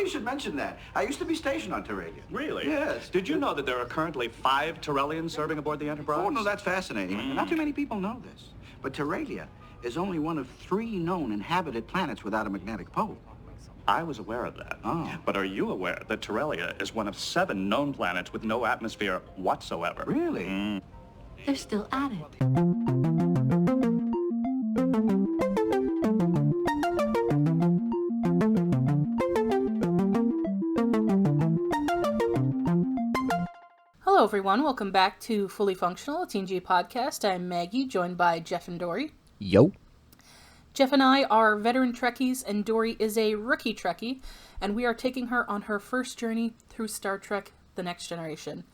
you should mention that. I used to be stationed on Terralia. Really? Yes. Did you know that there are currently 5 Terrellians serving aboard the Enterprise? Oh, no, that's fascinating. Not too many people know this. But Terralia is only one of 3 known inhabited planets without a magnetic pole. I was aware of that. Oh. But are you aware that Terralia is one of 7 known planets with no atmosphere whatsoever? Really? They're still at it. Hello, everyone. Welcome back to Fully Functional, a TNG podcast. I'm Maggie, joined by Jeff and Dory. Yo. Jeff and I are veteran Trekkies, and Dory is a rookie Trekkie, and we are taking her on her first journey through Star Trek: The Next Generation.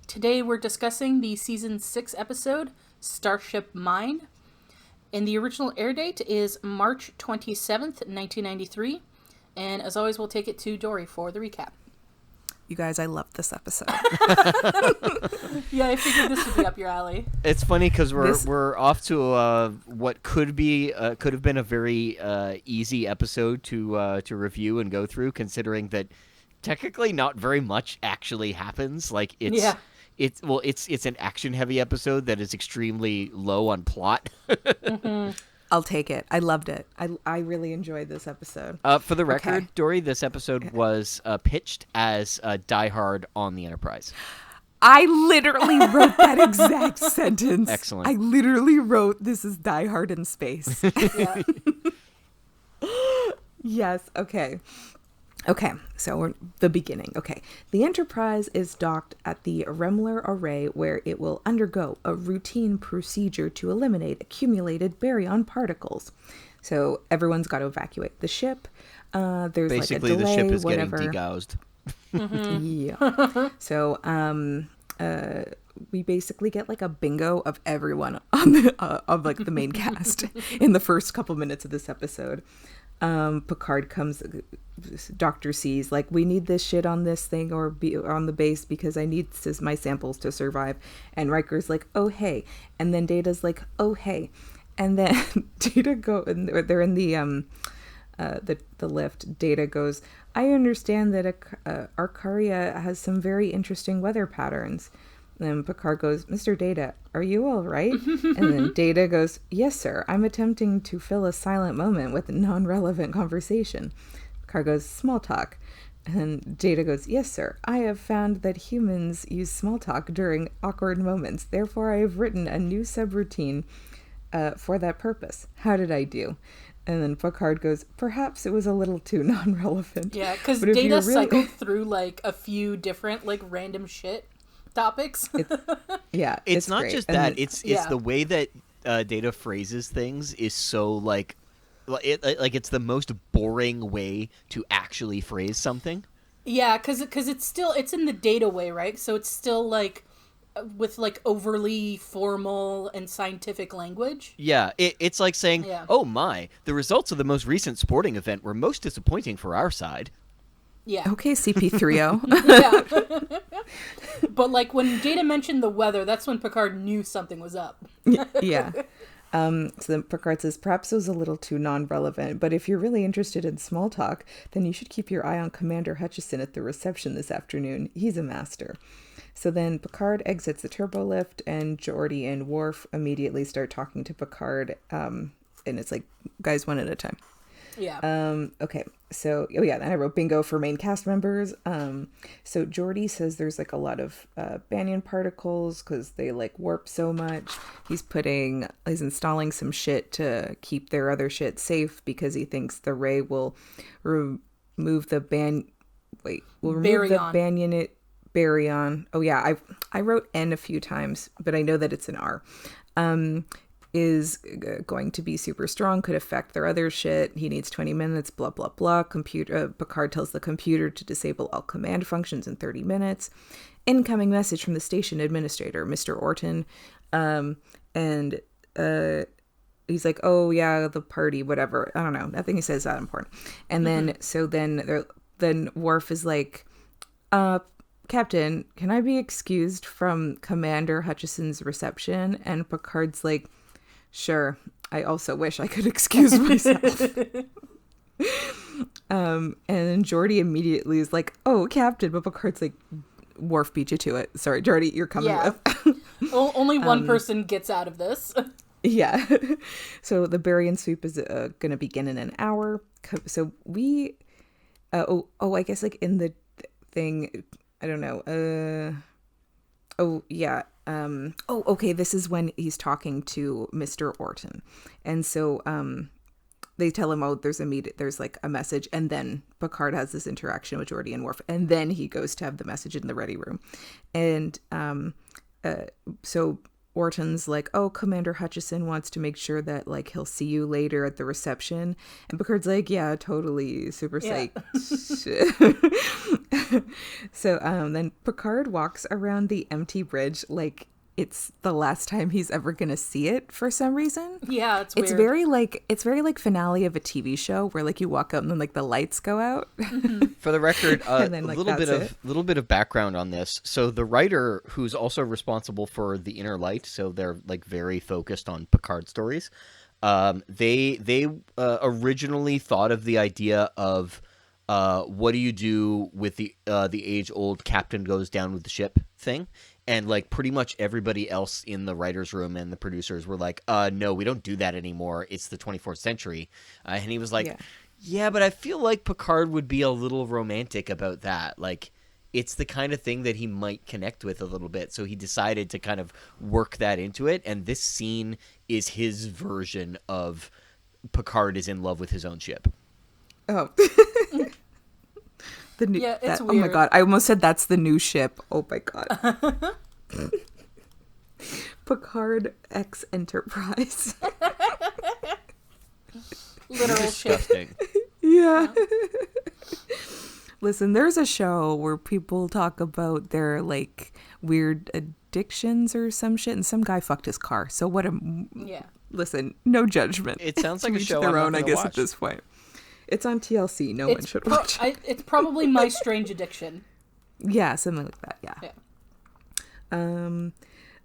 Today we're discussing the Season 6 episode, Starship Mine. And the original air date is March 27th, 1993. And as always, we'll take it to Dory for the recap. You guys, I love this episode. Yeah, I figured this would be up your alley. It's funny because we're off to what could have been a very easy episode to review and go through, considering that technically not very much actually happens. Like it's an action heavy episode that is extremely low on plot. Mm-hmm. I'll take it. I loved it. I really enjoyed this episode. For the record, Dory, this episode was pitched as Die Hard on the Enterprise. I literally wrote that exact sentence. Excellent. I literally wrote, this is Die Hard in space. Yeah. Yes, okay. Okay, so we're the beginning. Okay, the Enterprise is docked at the Remler Array, where it will undergo a routine procedure to eliminate accumulated baryon particles. So everyone's got to evacuate the ship. There's basically like a delay, the ship is whatever. getting degaused. Yeah. So we basically get like a bingo of everyone on the of like the main cast in the first couple minutes of this episode. Picard comes, Doctor sees, like, we need this shit on this thing or be on the base because I need my samples to survive. And Riker's like, oh, hey. And then Data's like, oh, hey. And then they're in the lift. Data goes, I understand that Arcaria has some very interesting weather patterns. And Picard goes, Mr. Data, are you all right? And then Data goes, yes, sir. I'm attempting to fill a silent moment with non-relevant conversation. Picard goes, small talk. And Data goes, yes, sir. I have found that humans use small talk during awkward moments. Therefore, I have written a new subroutine for that purpose. How did I do? And then Picard goes, perhaps it was a little too non-relevant. Yeah, because Data cycled through like a few different like random shit topics. It's not great. Just and that it's the way that Data phrases things is so like it's the most boring way to actually phrase something. Yeah, because it's in the Data way, right? So it's still like with like overly formal and scientific language. Yeah, it's like saying, oh my, the results of the most recent sporting event were most disappointing for our side. Yeah. Okay, CP3O. Yeah. But like when Data mentioned the weather, that's when Picard knew something was up. Yeah. So then Picard says, perhaps it was a little too non-relevant, but if you're really interested in small talk, then you should keep your eye on Commander Hutchison at the reception this afternoon. He's a master. So then Picard exits the turbo lift, and Geordi and Worf immediately start talking to Picard, and it's like, guys, one at a time. Yeah. Okay. So, then I wrote bingo for main cast members. So Geordi says there's like a lot of banyan particles because they like warp so much. He's installing some shit to keep their other shit safe because he thinks the ray will remove the baryon. Oh yeah, I wrote N a few times, but I know that it's an R. Is going to be super strong, could affect their other shit. He needs 20 minutes, blah, blah, blah. Picard tells the computer to disable all command functions in 30 minutes. Incoming message from the station administrator, Mr. Orton. And he's like, oh, yeah, the party, whatever. I don't know. Nothing he says is that important. And then Worf is like, Captain, can I be excused from Commander Hutchison's reception? And Picard's like, sure, I also wish I could excuse myself. And then Geordi immediately is like, "Oh, Captain," but Picard's like, "Worf beat you to it. Sorry, Geordi, you're coming with." Only one person gets out of this. Yeah. So the Barian sweep is going to begin in an hour. So we, I guess like in the thing, I don't know. Okay. This is when he's talking to Mr. Orton. And so, they tell him, oh, there's like a message. And then Picard has this interaction with Geordi and Worf. And then he goes to have the message in the ready room. And, so Orton's like, oh, Commander Hutchison wants to make sure that like he'll see you later at the reception. And Picard's like, yeah, totally, super psyched. So then Picard walks around the empty bridge like it's the last time he's ever gonna see it for some reason. Yeah, it's weird. It's very like finale of a TV show where like you walk out and then like the lights go out. For the record, then, like, little bit of background on this. So the writer who's also responsible for the Inner Light, so they're like very focused on Picard stories. They originally thought of the idea of what do you do with the age-old captain goes down with the ship thing. And, like, pretty much everybody else in the writer's room and the producers were like, no, we don't do that anymore. It's the 24th century. And he was like, yeah, but I feel like Picard would be a little romantic about that. Like, it's the kind of thing that he might connect with a little bit. So he decided to kind of work that into it. And this scene is his version of Picard is in love with his own ship. Oh. It's weird. Oh my god, I almost said that's the new ship. Oh my god. Picard X Enterprise. Literal Disgusting. Yeah. Listen, there's a show where people talk about their like weird addictions or some shit, and some guy fucked his car. So what a listen, no judgment. It sounds like a Each show their I'm not own, I gonna guess, watch. at this point. It's on TLC. No one should watch it. It's probably My Strange Addiction. Yeah, something like that. Yeah.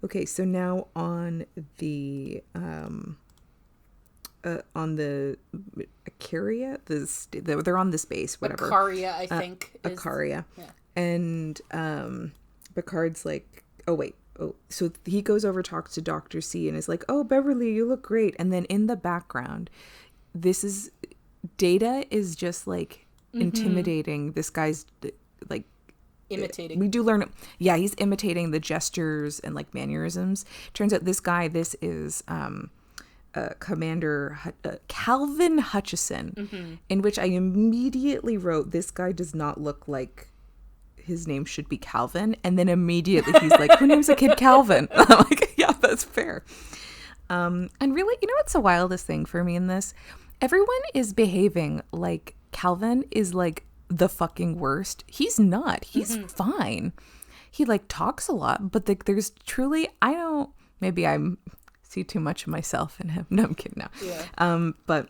Okay, so now on the Icaria, they're on this base, whatever. Icaria, I think. Icaria. Yeah. And Picard's like, so he goes over, talks to Dr. C and is like, oh, Beverly, you look great. And then in the background, Data is just like intimidating. This guy's like imitating. We do learn. Yeah, he's imitating the gestures and like mannerisms. Turns out this is Commander Calvin Hutchison, in which I immediately wrote, this guy does not look like his name should be Calvin. And then immediately he's like, who names a kid Calvin? I'm like, yeah, that's fair. And really, you know what's the wildest thing for me in this? Everyone is behaving like Calvin is like the fucking worst. He's not. He's fine. He like talks a lot, but there's truly, maybe I'm see too much of myself in him. No, I'm kidding now. Yeah. But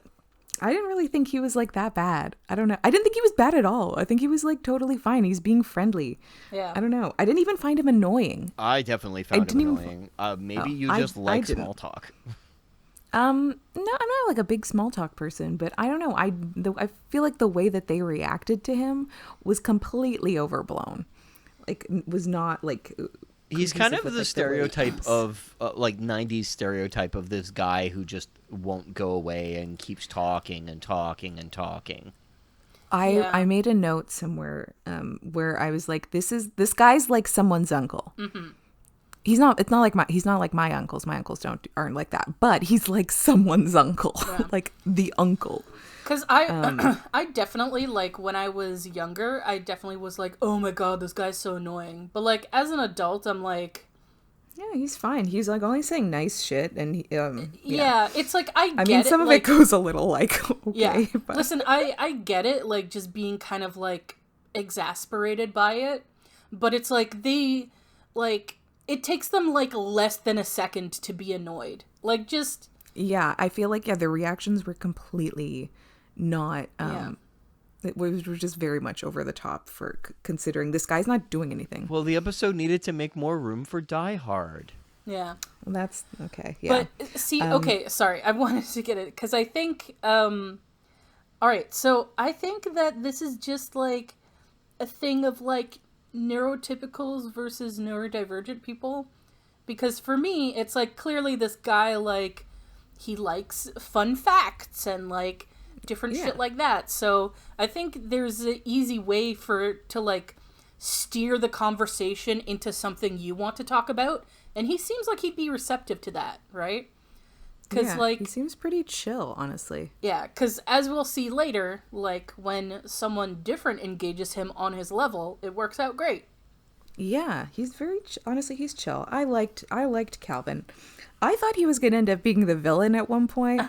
I didn't really think he was like that bad. I don't know. I didn't think he was bad at all. I think he was like totally fine. He's being friendly. Yeah. I don't know. I didn't even find him annoying. I definitely found him annoying. Maybe you just like small talk. No, I'm not like a big small talk person, but I don't know. I feel like the way that they reacted to him was completely overblown. Like, was not like. He's kind of with, the like, stereotype of like 90s stereotype of this guy who just won't go away and keeps talking and talking and talking. I made a note somewhere where I was like, this guy's like someone's uncle. Mm-hmm. He's not like my uncles. My uncles aren't like that, but he's like someone's uncle, like the uncle. Because I definitely, like, when I was younger, I definitely was like, oh my god, this guy's so annoying. But like as an adult, I'm like, yeah, he's fine. He's like only saying nice shit, and it's like I mean, get some it, of like, it goes a little like okay. Yeah, but... listen, I get it, like just being kind of like exasperated by it, but it's like it takes them like less than a second to be annoyed. Like just I feel like the reactions were completely not. It was just very much over the top for considering this guy's not doing anything. Well, the episode needed to make more room for Die Hard. Yeah. Well, that's okay. Yeah. But see, okay, sorry, I wanted to get it because I think All right, so I think that this is just like a thing of like neurotypicals versus neurodivergent people. Because for me, it's like clearly this guy, like, he likes fun facts and like different shit like that. So I think there's an easy way to like steer the conversation into something you want to talk about. And he seems like he'd be receptive to that, right? Because like, he seems pretty chill, honestly. Yeah, because as we'll see later, like when someone different engages him on his level, it works out great. Yeah, he's honestly, he's chill. I liked Calvin. I thought he was gonna end up being the villain at one point.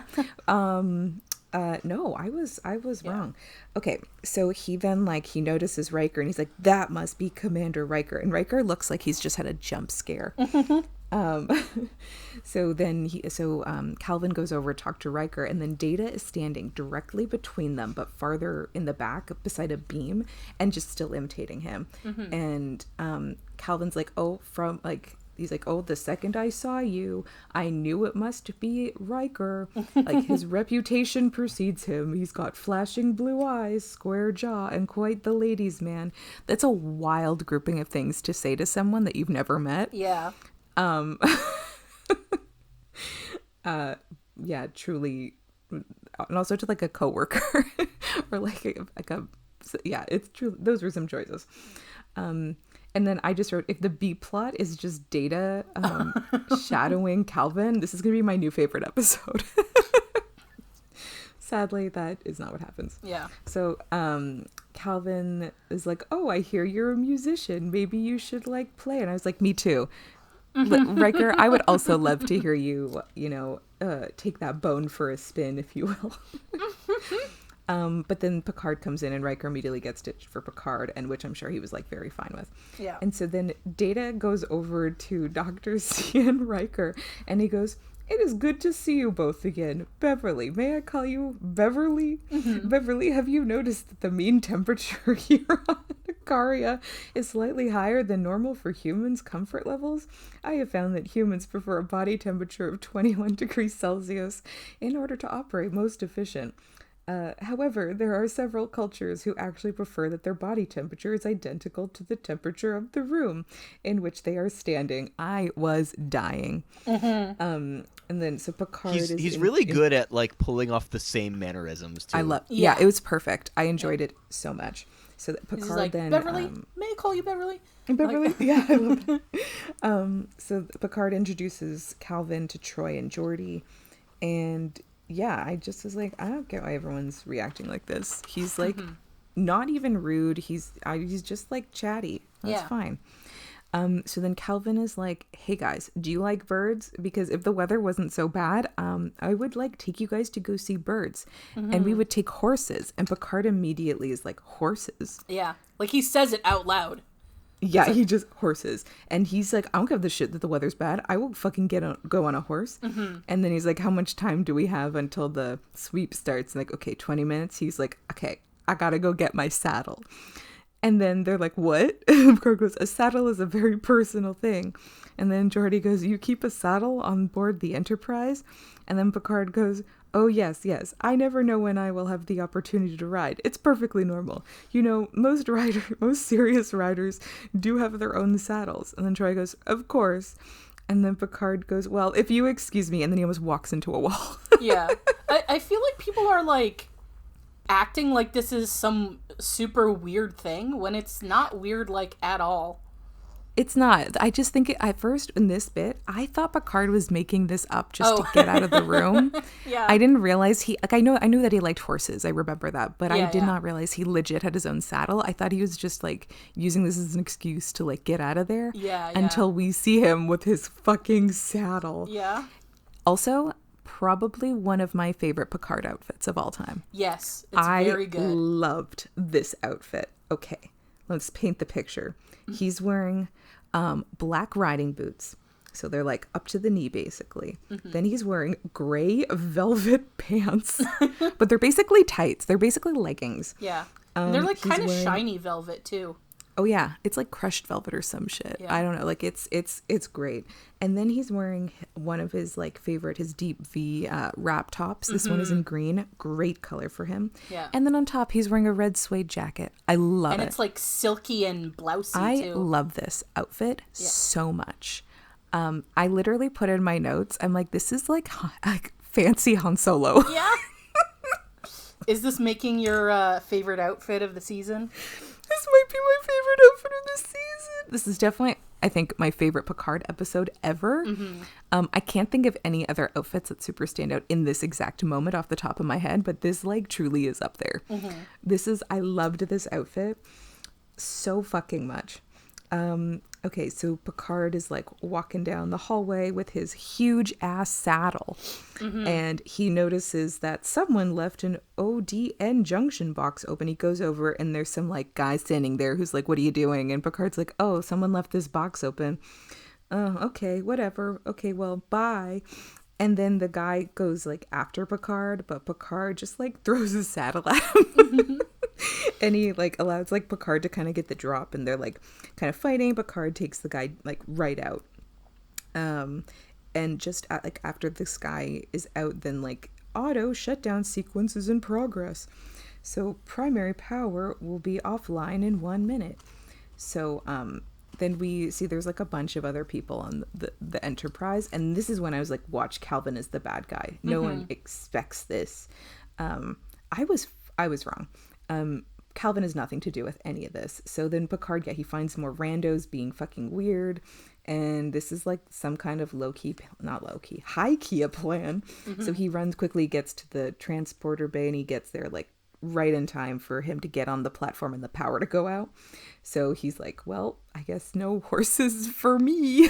No, I was wrong. Okay, so he then he notices Riker and he's like, that must be Commander Riker, and Riker looks like he's just had a jump scare. So then Calvin goes over to talk to Riker, and then Data is standing directly between them, but farther in the back beside a beam, and just still imitating him. And Calvin's like, he's like, oh, the second I saw you, I knew it must be Riker. Like, his reputation precedes him. He's got flashing blue eyes, square jaw, and quite the ladies' man. That's a wild grouping of things to say to someone that you've never met. Yeah. Yeah, truly. And also to like a coworker or it's true. Those were some choices. And then I just wrote, if the B plot is just Data shadowing Calvin, this is going to be my new favorite episode. Sadly, that is not what happens. Yeah. So Calvin is like, oh, I hear you're a musician. Maybe you should like play. And I was like, me too. Riker, I would also love to hear you, take that bone for a spin, if you will. But then Picard comes in and Riker immediately gets stitched for Picard, and which I'm sure he was like very fine with. Yeah. And so then Data goes over to Dr. C and Riker, and he goes, it is good to see you both again. Beverly, may I call you Beverly? Beverly, have you noticed that the mean temperature here on Caria is slightly higher than normal for humans' comfort levels? I have found that humans prefer a body temperature of 21 degrees Celsius in order to operate most efficient. However, there are several cultures who actually prefer that their body temperature is identical to the temperature of the room in which they are standing. I was dying. And then so Picard he's really good at like pulling off the same mannerisms too. Yeah, it was perfect. I enjoyed it so much. So that Picard like, then Beverly, may I call you Beverly? Beverly, Like... yeah, I love it. So Picard introduces Calvin to Troy and Geordi, and yeah, I just was like, I don't get why everyone's reacting like this. He's like not even rude. He's just like chatty. That's fine. So then Calvin is like, hey guys, do you like birds? Because if the weather wasn't so bad, I would like take you guys to go see birds. And we would take horses. And Picard immediately is like, horses? Yeah. Like he says it out loud. Yeah, he just horses. And he's like, I don't give the shit that the weather's bad. I will fucking go on a horse. And then he's like, how much time do we have until the sweep starts? And like, okay, 20 minutes. He's like, okay, I gotta go get my saddle. And then they're like, what? And Picard goes, a saddle is a very personal thing. And then Geordi goes, you keep a saddle on board the Enterprise? And then Picard goes, oh, yes. I never know when I will have the opportunity to ride. It's perfectly normal. Most serious riders do have their own saddles. And then Troy goes, of course. And then Picard goes, well, if you excuse me. And then he almost walks into a wall. Yeah. I feel like people are like acting like this is some super weird thing when it's not weird like at all. It's not. I just think at first in this bit, I thought Picard was making this up just to get out of the room. Yeah. I didn't realize I knew that he liked horses. I remember that, but I did not realize he legit had his own saddle. I thought he was just like using this as an excuse to like get out of there. Yeah. Until we see him with his fucking saddle. Yeah. Also, probably one of my favorite Picard outfits of all time. Yes, it's very good. I loved this outfit. Okay, let's paint the picture. He's wearing black riding boots. So they're like up to the knee, basically. Then he's wearing gray velvet pants, but they're basically tights. They're basically leggings. Yeah. They're like kind of shiny velvet too. Oh yeah, it's like crushed velvet or some shit. Yeah. I don't know. Like it's great. And then he's wearing one of his like favorite, his deep V wrap tops. This one is in green. Great color for him. Yeah. And then on top, he's wearing a red suede jacket. I love it. And it's like silky and blousy I too. love this outfit so much. I literally put in my notes. I'm like, this is like fancy Han Solo. Yeah. Is this making your favorite outfit of the season? This might be my favorite outfit of the season. This is definitely, I think, my favorite Picard episode ever. I can't think of any other outfits that super stand out in this exact moment off the top of my head, but this like truly is up there. I loved this outfit so fucking much. Okay, so Picard is like walking down the hallway with his huge ass saddle, and he notices that someone left an ODN junction box open. He goes over and there's some like guy standing there who's like, "What are you doing?" And Picard's like, "Oh, someone left this box open." "Oh, okay, whatever. Okay, well, bye." And then the guy goes like after Picard, but Picard just like throws his saddle at him. And he like allows like Picard to kind of get the drop, and they're like kind of fighting. Picard takes the guy like right out. And just like after this guy is out, then like auto shutdown sequence is in progress. So primary power will be offline in 1 minute. So then we see there's like a bunch of other people on the Enterprise, and this is when I was like, watch, Calvin is the bad guy. No one expects this. I was wrong. Calvin has nothing to do with any of this. So then Picard, he finds more randos being fucking weird, and this is like some kind of high-key plan. So he runs quickly, gets to the transporter bay, and he gets there like right in time for him to get on the platform and the power to go out. So he's like, well, I guess no horses for me.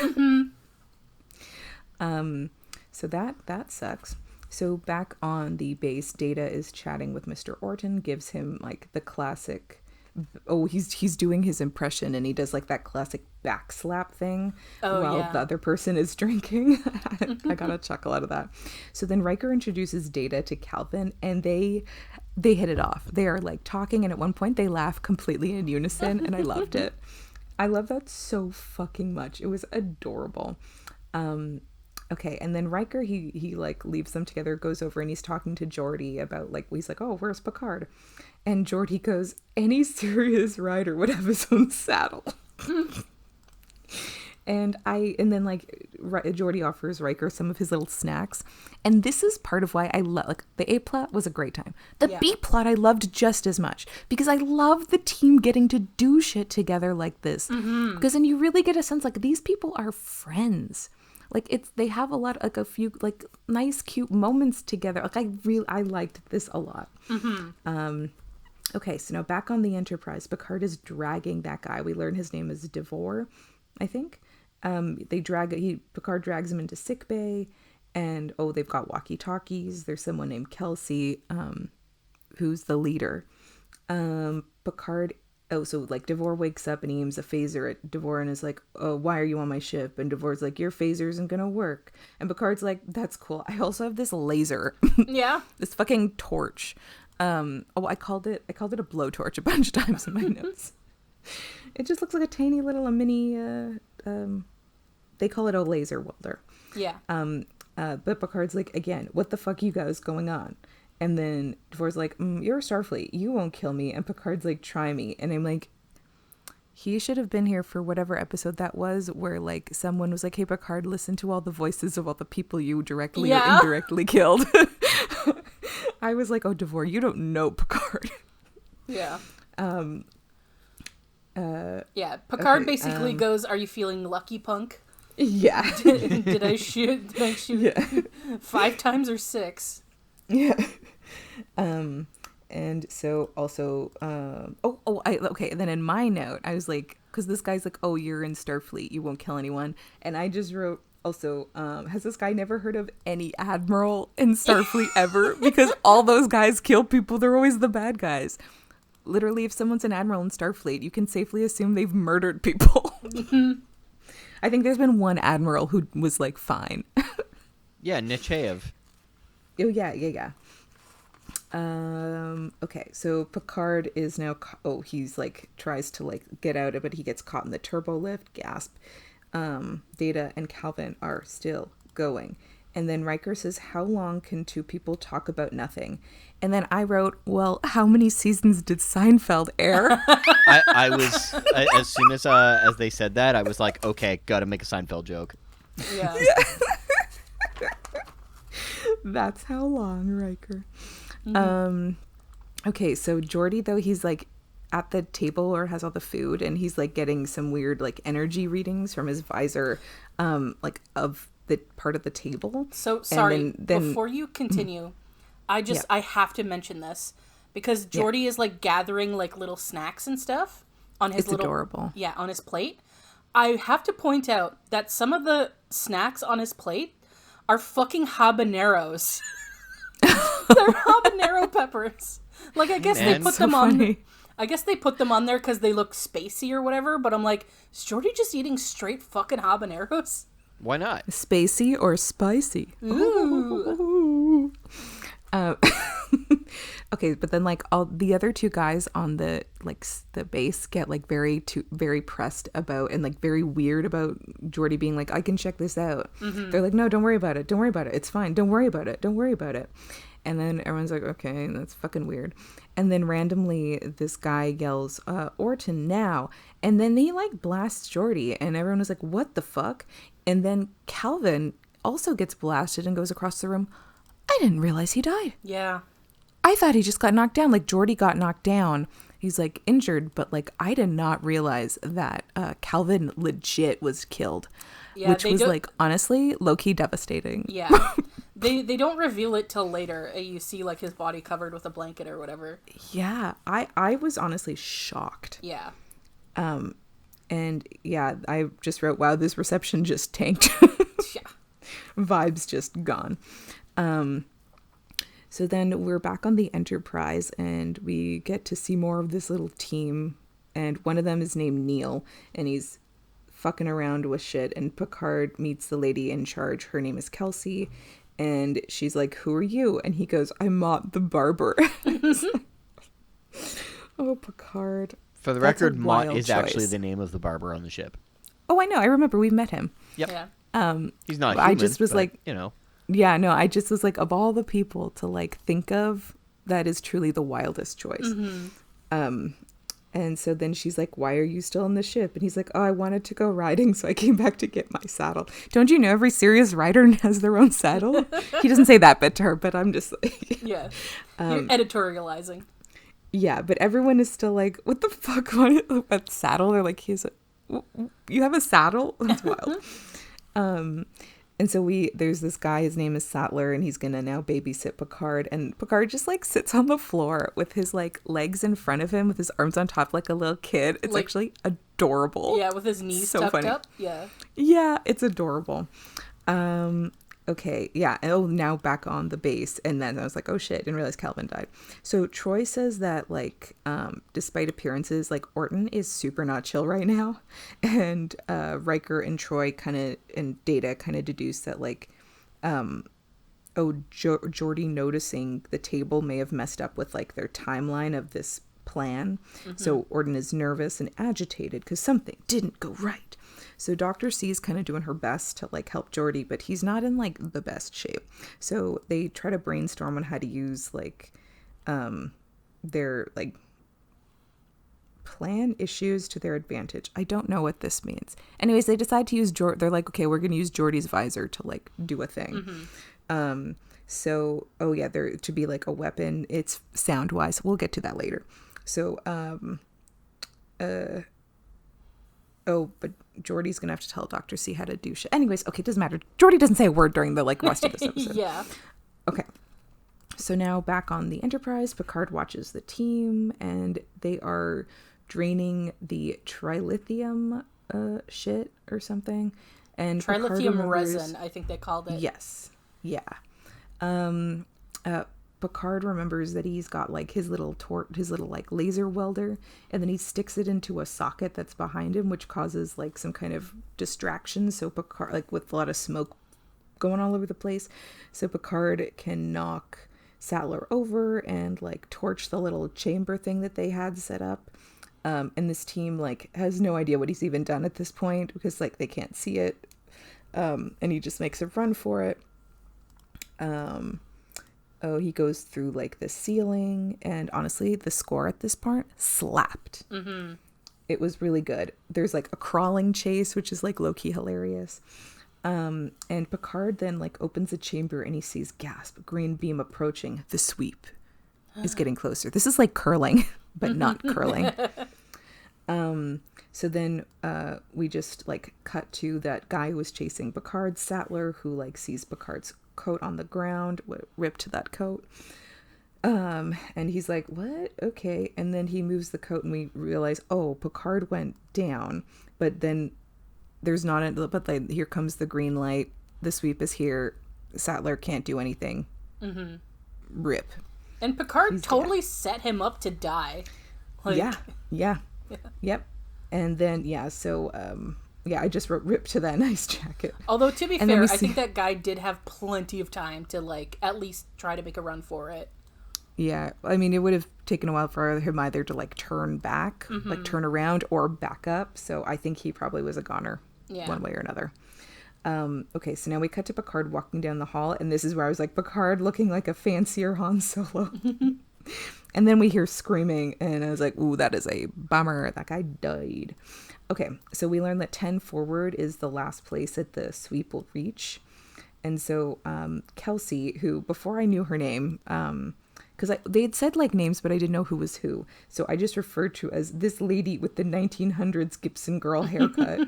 So that sucks. So back on the base, Data is chatting with Mr. Orton, gives him like the classic, he's doing his impression, and he does like that classic backslap thing while the other person is drinking. I got a chuckle out of that. So then Riker introduces Data to Calvin, and they hit it off. They are like talking, and at one point they laugh completely in unison, and I loved it. I love that so fucking much. It was adorable. Okay, and then Riker, he like leaves them together, goes over, and he's talking to Geordi about like, he's like, "Oh, where's Picard?" And Geordi goes, "Any serious rider would have his own saddle." And then like Geordi offers Riker some of his little snacks, and this is part of why I love, like, the A plot was a great time. The B plot I loved just as much, because I love the team getting to do shit together like this, because then you really get a sense like these people are friends. Like they have a lot, like a few like nice cute moments together. Like I liked this a lot. Okay, so now back on the Enterprise, Picard is dragging that guy. We learn his name is Devore, I think. Picard drags him into sickbay, and they've got walkie-talkies. There's someone named Kelsey, who's the leader. Picard. So like Devore wakes up and he aims a phaser at Devore and is like, "Oh, why are you on my ship?" And Devore's like, "Your phaser isn't gonna work." And Picard's like, "That's cool. I also have this laser." Yeah. This fucking torch. I called it a blowtorch a bunch of times in my notes. It just looks like a tiny little mini. They call it a laser welder. Yeah. But Picard's like, again, "What the fuck you guys going on?" And then Devore's like, "You're Starfleet. You won't kill me." And Picard's like, "Try me." And I'm like, he should have been here for whatever episode that was, where like someone was like, "Hey, Picard, listen to all the voices of all the people you directly or indirectly killed." I was like, "Oh, Devore, you don't know Picard." Yeah. Picard basically goes, "Are you feeling lucky, punk?" Yeah. Did I shoot 5 times or 6? Yeah. And so also, okay. And then in my note, I was like, because this guy's like, "Oh, you're in Starfleet, you won't kill anyone." And I just wrote also, has this guy never heard of any admiral in Starfleet ever? Because all those guys kill people. They're always the bad guys. Literally, if someone's an admiral in Starfleet, you can safely assume they've murdered people. I think there's been one admiral who was like fine. Yeah, Nechayev. Oh, yeah. Okay, so Picard is now, he's like, tries to like get out of it, but he gets caught in the turbo lift, gasp. Data and Calvin are still going. And then Riker says, how long can two people talk about nothing? And then I wrote, well, how many seasons did Seinfeld air? I was, as soon as they said that, I was like, okay, gotta make a Seinfeld joke. Yeah. That's how long, Riker. Okay, so Geordi, though, he's like at the table or has all the food, and he's like getting some weird like energy readings from his visor, like of the part of the table. So sorry, and then before you continue, I have to mention this because Geordi is like gathering like little snacks and stuff on his adorable. Yeah, on his plate. I have to point out that some of the snacks on his plate are fucking habaneros. They're habanero peppers. Like, I guess they put them on. I guess they put them on there because they look spacey or whatever. But I'm like, is Geordi just eating straight fucking habaneros? Why not? Spacey or spicy? Ooh. Okay, but then like all the other two guys on the like the base get like very pressed about and like very weird about Geordi being like, I can check this out. They're like, no, don't worry about it. Don't worry about it. It's fine. Don't worry about it. Don't worry about it. And then everyone's like, okay, that's fucking weird. And then randomly this guy yells, Orton now. And then he like blasts Geordi and everyone was like, what the fuck? And then Calvin also gets blasted and goes across the room. I didn't realize he died. Yeah. I thought he just got knocked down. Like Geordi got knocked down. He's like injured, but like I did not realize that Calvin legit was killed. Yeah, which was like honestly low-key devastating. Yeah. They don't reveal it till later. You see like his body covered with a blanket or whatever. Yeah, I was honestly shocked. Yeah. And yeah, I just wrote, wow, this reception just tanked. Yeah. Vibes just gone. So then we're back on the Enterprise and we get to see more of this little team. And one of them is named Neil and he's fucking around with shit. And Picard meets the lady in charge. Her name is Kelsey. And she's like, who are you? And he goes, I'm Mott the barber. Oh, Picard. For the record, Mott is actually the name of the barber on the ship. Oh, I know. I remember we've met him. Yep. Yeah. He's not human, I just was but, like, you know. Yeah, no, I just was like, of all the people to like think of, that is truly the wildest choice. And so then she's like, why are you still on the ship? And he's like, oh, I wanted to go riding, so I came back to get my saddle. Don't you know every serious writer has their own saddle? He doesn't say that bit to her, but I'm just like... Yeah. You're editorializing. Yeah, but everyone is still like, what the fuck? What saddle? They're like, you have a saddle? That's wild. And so there's this guy, his name is Sattler, and he's gonna now babysit Picard. And Picard just like sits on the floor with his like legs in front of him, with his arms on top like a little kid. It's like, actually adorable. Yeah, with his knees tucked up. Yeah. Yeah, it's adorable. Okay, yeah. Oh, now back on the base. And then I was like, oh shit, didn't realize Calvin died. So Troy says that like, despite appearances, like Orton is super not chill right now. And Riker and Troy and Data kind of deduce that like, Geordi noticing the table may have messed up with like their timeline of this plan. So Orton is nervous and agitated because something didn't go right. So Dr. C is kind of doing her best to like help Geordi, but he's not in like the best shape. So they try to brainstorm on how to use like their like plan issues to their advantage. I don't know what this means. Anyways, they decide to use they're like, okay, we're going to use Geordi's visor to like do a thing. So, oh yeah, they're to be like a weapon. It's sound wise. We'll get to that later. So, but Geordi's gonna have to tell Dr. C how to do shit. Anyways, okay, it doesn't matter. Geordi doesn't say a word during the like rest of this episode. Yeah. Okay. So now back on the Enterprise, Picard watches the team and they are draining the trilithium shit or something. And Trilithium resin, I think they called it. Yes. Yeah. Picard remembers that he's got like his little like laser welder, and then he sticks it into a socket that's behind him, which causes like some kind of distraction. So Picard, like with a lot of smoke going all over the place, so Picard can knock Sattler over and like torch the little chamber thing that they had set up. And this team like has no idea what he's even done at this point because like they can't see it. And he just makes a run for it. He goes through like the ceiling, and honestly, the score at this part slapped. Mm-hmm. It was really good. There's like a crawling chase, which is like low-key hilarious. And Picard then like opens a chamber and he sees gasp, green beam approaching. The sweep is getting closer. This is like curling, but not curling. So then we just like cut to that guy who was chasing Picard, Sattler, who like sees Picard's coat on the ground, ripped that coat. And he's like, what? Okay. And then he moves the coat and we realize, oh, Picard went down, but then there's not but like, here comes the green light. The sweep is here. Sattler can't do anything. Mm-hmm. Rip. And Picard totally set him up to die. Like... Yeah. Yep. And then, I just wrote rip to that nice jacket. Although, to be fair, I think that guy did have plenty of time to, like, at least try to make a run for it. Yeah. I mean, it would have taken a while for him either to, like, turn back, like, turn around or back up. So I think he probably was a goner one way or another. Okay, so now we cut to Picard walking down the hall. And this is where I was like, Picard looking like a fancier Han Solo. And then we hear screaming, and I was like, ooh, that is a bummer. That guy died. Okay, so we learned that 10 forward is the last place that the sweep will reach. And so Kelsey, who, before I knew her name, because they had said, like, names, but I didn't know who was who. So I just referred to as this lady with the 1900s Gibson girl haircut.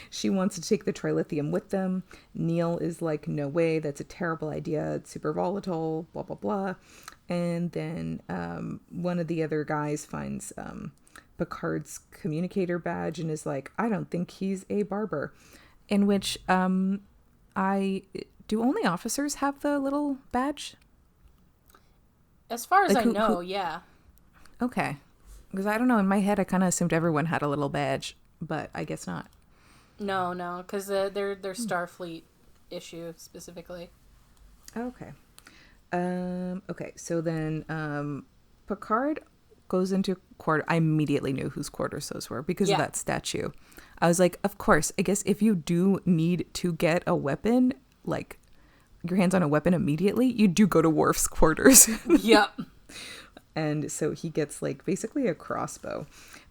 She wants to take the trilithium with them. Neil is like, no way, that's a terrible idea. It's super volatile, blah, blah, blah. And then one of the other guys finds Picard's communicator badge and is like, I don't think he's a barber. In which do only officers have the little badge? As far as like, I know, yeah. Okay. Because I don't know, in my head I kind of assumed everyone had a little badge, but I guess not. No, because they're Starfleet issue specifically. Okay. Okay, so then Picard goes into quarter. I immediately knew whose quarters those were because of that statue. I was like, of course, I guess if you do need to get a weapon, like your hands on a weapon immediately, you do go to Worf's quarters. Yep. And so he gets like basically a crossbow.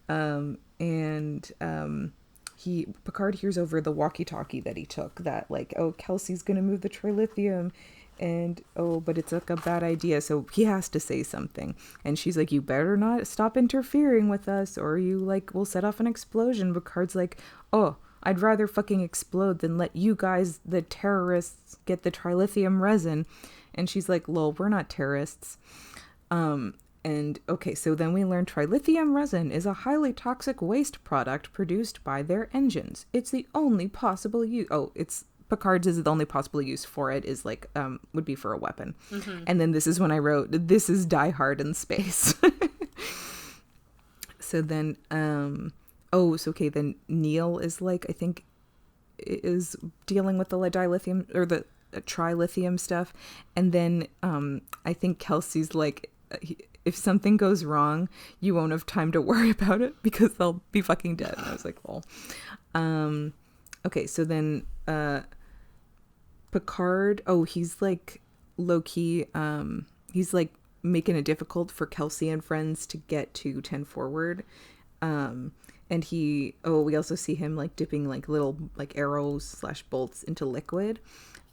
Picard hears over the walkie-talkie that he took that like, oh, Kelsey's gonna move the trilithium. And, but it's like a bad idea. So he has to say something. And she's like, you better not stop interfering with us or you like will set off an explosion. Picard's like, oh, I'd rather fucking explode than let you guys, the terrorists, get the trilithium resin. And she's like, lol, we're not terrorists. And okay, so then we learn trilithium resin is a highly toxic waste product produced by their engines. It's the only possible use. Picard's is the only possible use for it is like would be for a weapon. Mm-hmm. And then this is when I wrote, this is Die Hard in space. So then then Neil is like, I think is dealing with the dilithium or the trilithium stuff. And then I think Kelsey's like, if something goes wrong, you won't have time to worry about it because they'll be fucking dead. And I was like, lol. Okay, so then Picard, he's like low-key, he's like making it difficult for Kelsey and friends to get to 10 forward. And we also see him like dipping like little like arrows / bolts into liquid.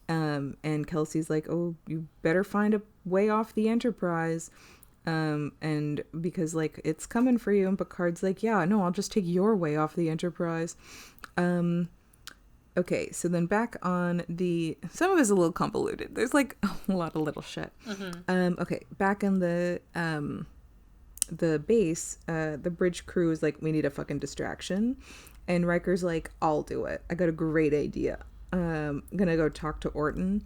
And Kelsey's like, oh, you better find a way off the Enterprise. And because like it's coming for you. And Picard's like, yeah, no, I'll just take your way off the Enterprise. Okay, so then back on some of it's a little convoluted. There's like a lot of little shit. Mm-hmm. Okay, back on the base, the bridge crew is like, we need a fucking distraction. And Riker's like, I'll do it. I got a great idea. I'm gonna go talk to Orton.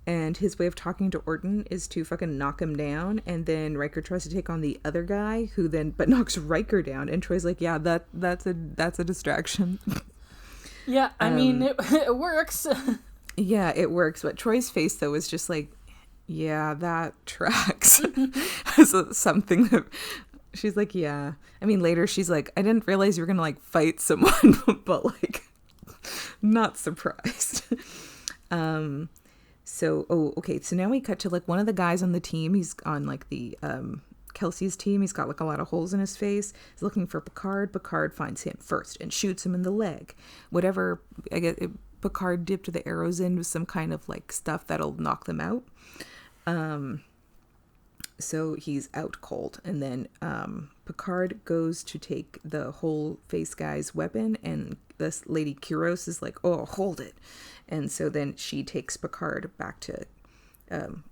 And his way of talking to Orton is to fucking knock him down. And then Riker tries to take on the other guy but knocks Riker down. And Troy's like, yeah, that's a distraction. Yeah, I mean, it works. Yeah, it works. But Troy's face, though, is just like, yeah, that tracks. As something that she's like, yeah. I mean, later she's like, I didn't realize you were gonna like fight someone, but like, not surprised. Okay. So now we cut to like one of the guys on the team. He's on like the Kelsey's team. He's got like a lot of holes in his face. He's looking for Picard. Picard finds him first and shoots him in the leg. Whatever, I guess Picard dipped the arrows in with some kind of like stuff that'll knock them out. So he's out cold. And then Picard goes to take the whole face guy's weapon, and this lady Kuros is like, oh, hold it. And so then she takes Picard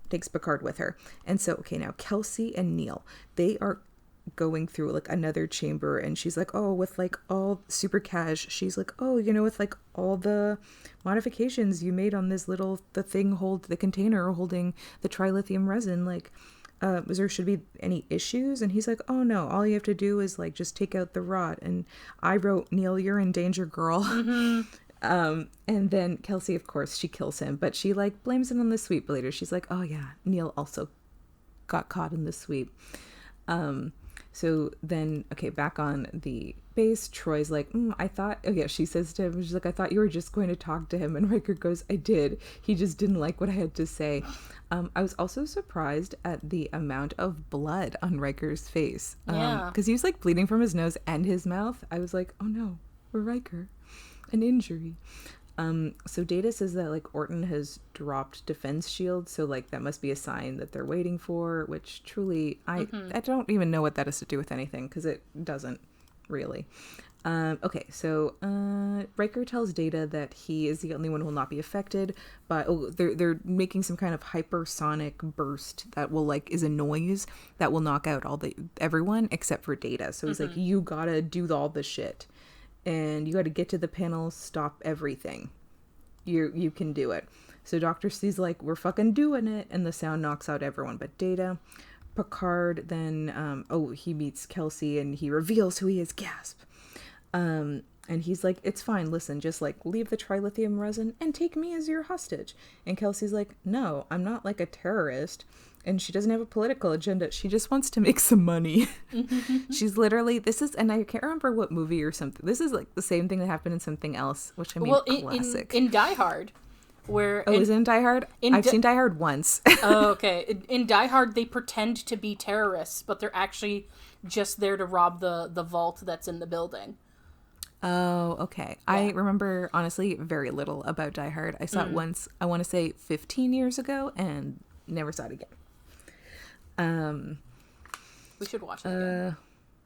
takes Picard with her. And so, okay, now Kelsey and Neil, they are going through like another chamber, and she's like, oh, with like all super cash, she's like, oh, with like all the modifications you made on this the container holding the trilithium resin, like there should be any issues? And he's like, oh no, all you have to do is like just take out the rod. And I wrote, Neil, you're in danger, girl. And then Kelsey, of course, she kills him, but she like blames him on the sweep later. She's like, oh yeah, Neil also got caught in the sweep. So then, okay, back on the base, Troy's like, she says to him, she's like, I thought you were just going to talk to him. And Riker goes, I did. He just didn't like what I had to say. I was also surprised at the amount of blood on Riker's face. Because he was like bleeding from his nose and his mouth. I was like, oh no, Riker, an injury. So Data says that like Orton has dropped defense shields, so like that must be a sign that they're waiting for, which truly I don't even know what that has to do with anything, because it doesn't really. Okay, so Riker tells Data that he is the only one who will not be affected by they're making some kind of hypersonic burst that will like is a noise that will knock out everyone except for Data. So he's like, you gotta do all the shit. And you got to get to the panel, stop everything. You can do it. So Dr. C's like, we're fucking doing it. And the sound knocks out everyone but Data. Picard then, he meets Kelsey and he reveals who he is, gasp. And he's like, it's fine, listen, just like leave the trilithium resin and take me as your hostage. And Kelsey's like, no, I'm not like a terrorist. And she doesn't have a political agenda. She just wants to make some money. She's literally, and I can't remember what movie or something. This is like the same thing that happened in something else, which I mean, classic. In Die Hard, where... Oh, is it in Die Hard? I've seen Die Hard once. Oh, okay. In Die Hard, they pretend to be terrorists, but they're actually just there to rob the vault that's in the building. Oh, okay. Yeah. I remember, honestly, very little about Die Hard. I saw it once, I want to say 15 years ago, and never saw it again. We should watch it again.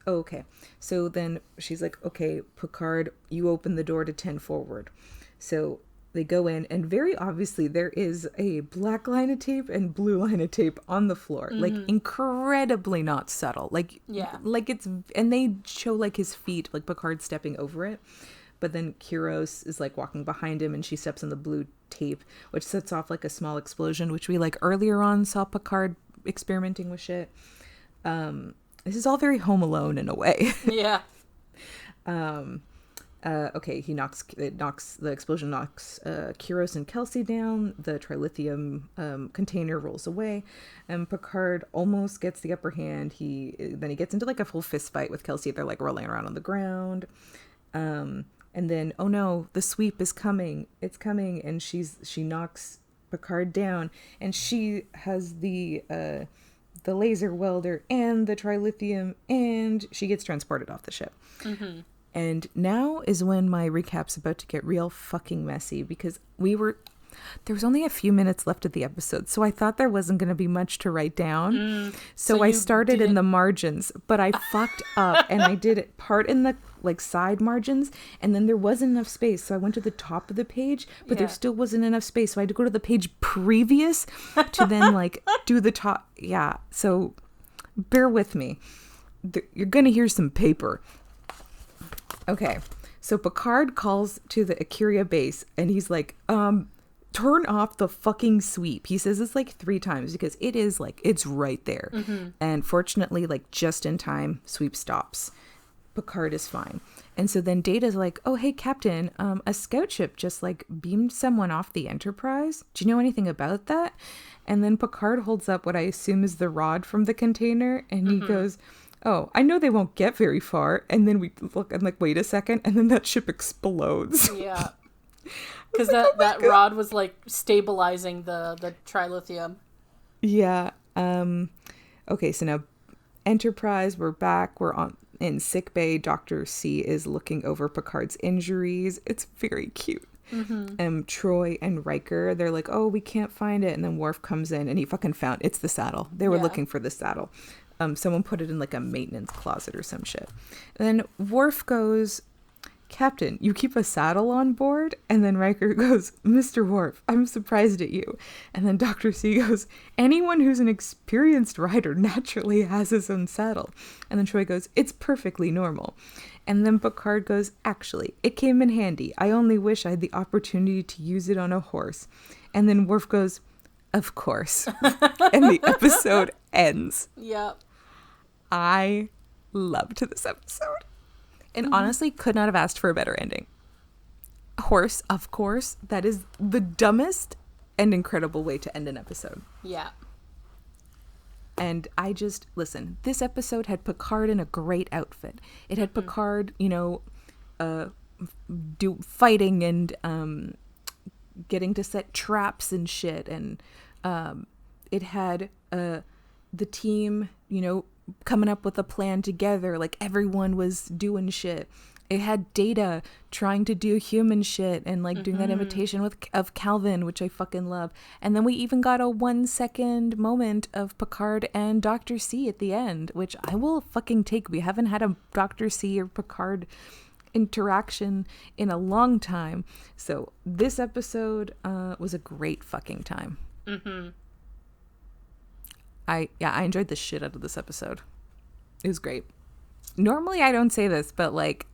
Okay. So then she's like, okay, Picard, you open the door to 10 forward. So they go in, and very obviously there is a black line of tape and blue line of tape on the floor. Like incredibly not subtle. Like, yeah. Like and they show like his feet, like Picard stepping over it. But then Kuros is like walking behind him, and she steps on the blue tape, which sets off like a small explosion, which we like earlier on saw Picard experimenting with shit. This is all very Home Alone in a way. Yeah. Okay, the explosion knocks Kuros and Kelsey down. The trilithium container rolls away, and Picard almost gets the upper hand. He gets into like a full fist fight with Kelsey. They're like rolling around on the ground. And then, oh no, the sweep is coming. It's coming, and she knocks Picard down, and she has the laser welder and the trilithium, and she gets transported off the ship. And now is when my recap's about to get real fucking messy, because there was only a few minutes left of the episode, so I thought there wasn't going to be much to write down. So I started in the margins, but I fucked up, and I did it part in the like side margins, and then there wasn't enough space, so I went to the top of the page, but there still wasn't enough space, so I had to go to the page previous to then like do the top. Yeah, so bear with me. You're gonna hear some paper. Okay, so Picard calls to the Akiria base, and he's like, turn off the fucking sweep. He says this like 3 times because it is like, it's right there. And fortunately, like just in time, sweep stops. Picard is fine. And so then Data's like, oh, hey, Captain, a scout ship just like beamed someone off the Enterprise. Do you know anything about that? And then Picard holds up what I assume is the rod from the container. And he goes, oh, I know they won't get very far. And then we look and like, wait a second. And then that ship explodes. Yeah. Because that rod was like stabilizing the trilithium. Yeah. Okay, so now Enterprise, we're back. We're in sickbay. Dr. C is looking over Picard's injuries. It's very cute. Troy and Riker, they're like, oh, we can't find it. And then Worf comes in and he fucking found it's the saddle. They were looking for the saddle. Someone put it in like a maintenance closet or some shit. And then Worf goes, Captain, you keep a saddle on board? And then Riker goes, Mr. Worf, I'm surprised at you. And then Dr. C goes, anyone who's an experienced rider naturally has his own saddle. And then Troy goes, it's perfectly normal. And then Picard goes, actually, it came in handy. I only wish I had the opportunity to use it on a horse. And then Worf goes, of course. And the episode ends. Yep. I loved this episode. And honestly, could not have asked for a better ending. Horse, of course. That is the dumbest and incredible way to end an episode. Yeah. And I just, listen, this episode had Picard in a great outfit. It had Picard, fighting and getting to set traps and shit. And it had the team, coming up with a plan together. Like everyone was doing shit. It had Data trying to do human shit and like doing that imitation of Calvin, which I fucking love. And then we even got a 1 second moment of Picard and Dr. C at the end, which I will fucking take. We haven't had a Dr. C or Picard interaction in a long time. So this episode was a great fucking time. I enjoyed the shit out of this episode. It was great. Normally I don't say this, but like,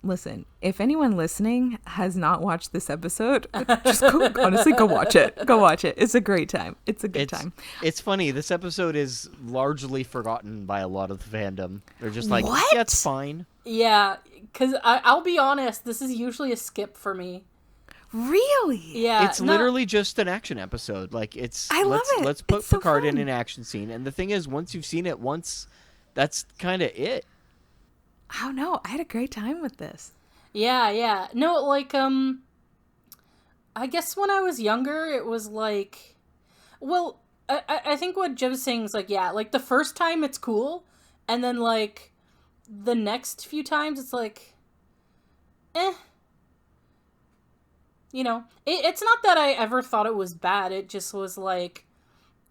listen, if anyone listening has not watched this episode, just honestly go watch it. Go watch it. It's a great time. It's a good time. It's funny. This episode is largely forgotten by a lot of the fandom. They're just like, What? yeah, it's fine. Yeah, because I'll be honest, this is usually a skip for me. Really? Yeah. It's literally just an action episode. Like I love it. Let's put It's so Picard in fun. an action scene. And the thing is, once you've seen it once, that's kind of it. I don't know. I had a great time with this. Yeah. No, like, I guess when I was younger, it was like, well, I think what Jim's saying is like, yeah, like the first time it's cool, and then like the next few times it's like, it's not that I ever thought it was bad. It just was like,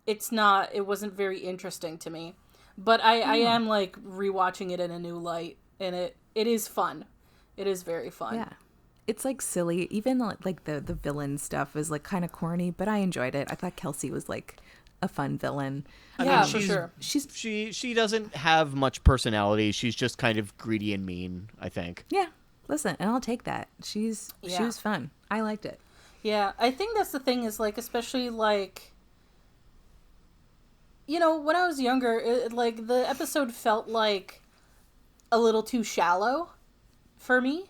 it wasn't very interesting to me. But I am like rewatching it in a new light, and it is fun. It is very fun. Yeah. It's like silly. Even like the villain stuff is like kind of corny, but I enjoyed it. I thought Kelsey was like a fun villain. Yeah, for sure. She doesn't have much personality. She's just kind of greedy and mean, I think. Yeah. Listen, and I'll take that. She was fun. I liked it. Yeah, I think that's the thing is like, especially like, when I was younger, like the episode felt like a little too shallow for me.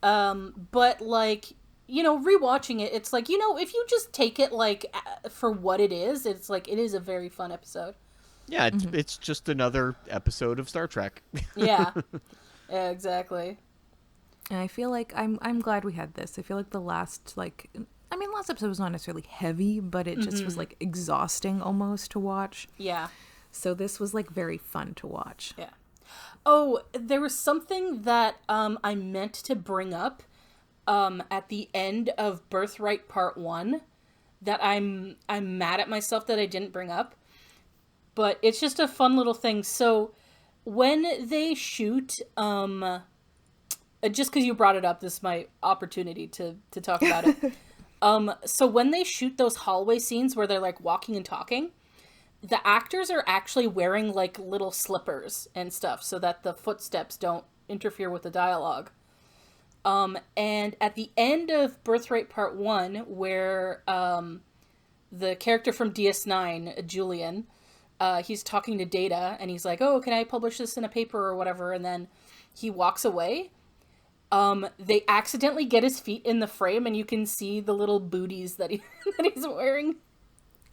But like, rewatching it, it's like, if you just take it like for what it is, it's like, it is a very fun episode. Yeah, it's just another episode of Star Trek. Yeah. Yeah, exactly. And I feel like I'm glad we had this. I feel like the last episode was not necessarily heavy, but it just was like exhausting almost to watch. Yeah. So this was like very fun to watch. Yeah. Oh, there was something that I meant to bring up at the end of Birthright Part 1 that I'm mad at myself that I didn't bring up. But it's just a fun little thing. So when they shoot, just because you brought it up, this is my opportunity to talk about it. So when they shoot those hallway scenes where they're like walking and talking, the actors are actually wearing like little slippers and stuff so that the footsteps don't interfere with the dialogue. And at the end of Birthright Part 1, where the character from DS9, Julian, he's talking to Data, and he's like, "Oh, can I publish this in a paper or whatever?" And then he walks away. They accidentally get his feet in the frame, and you can see the little booties that that he's wearing.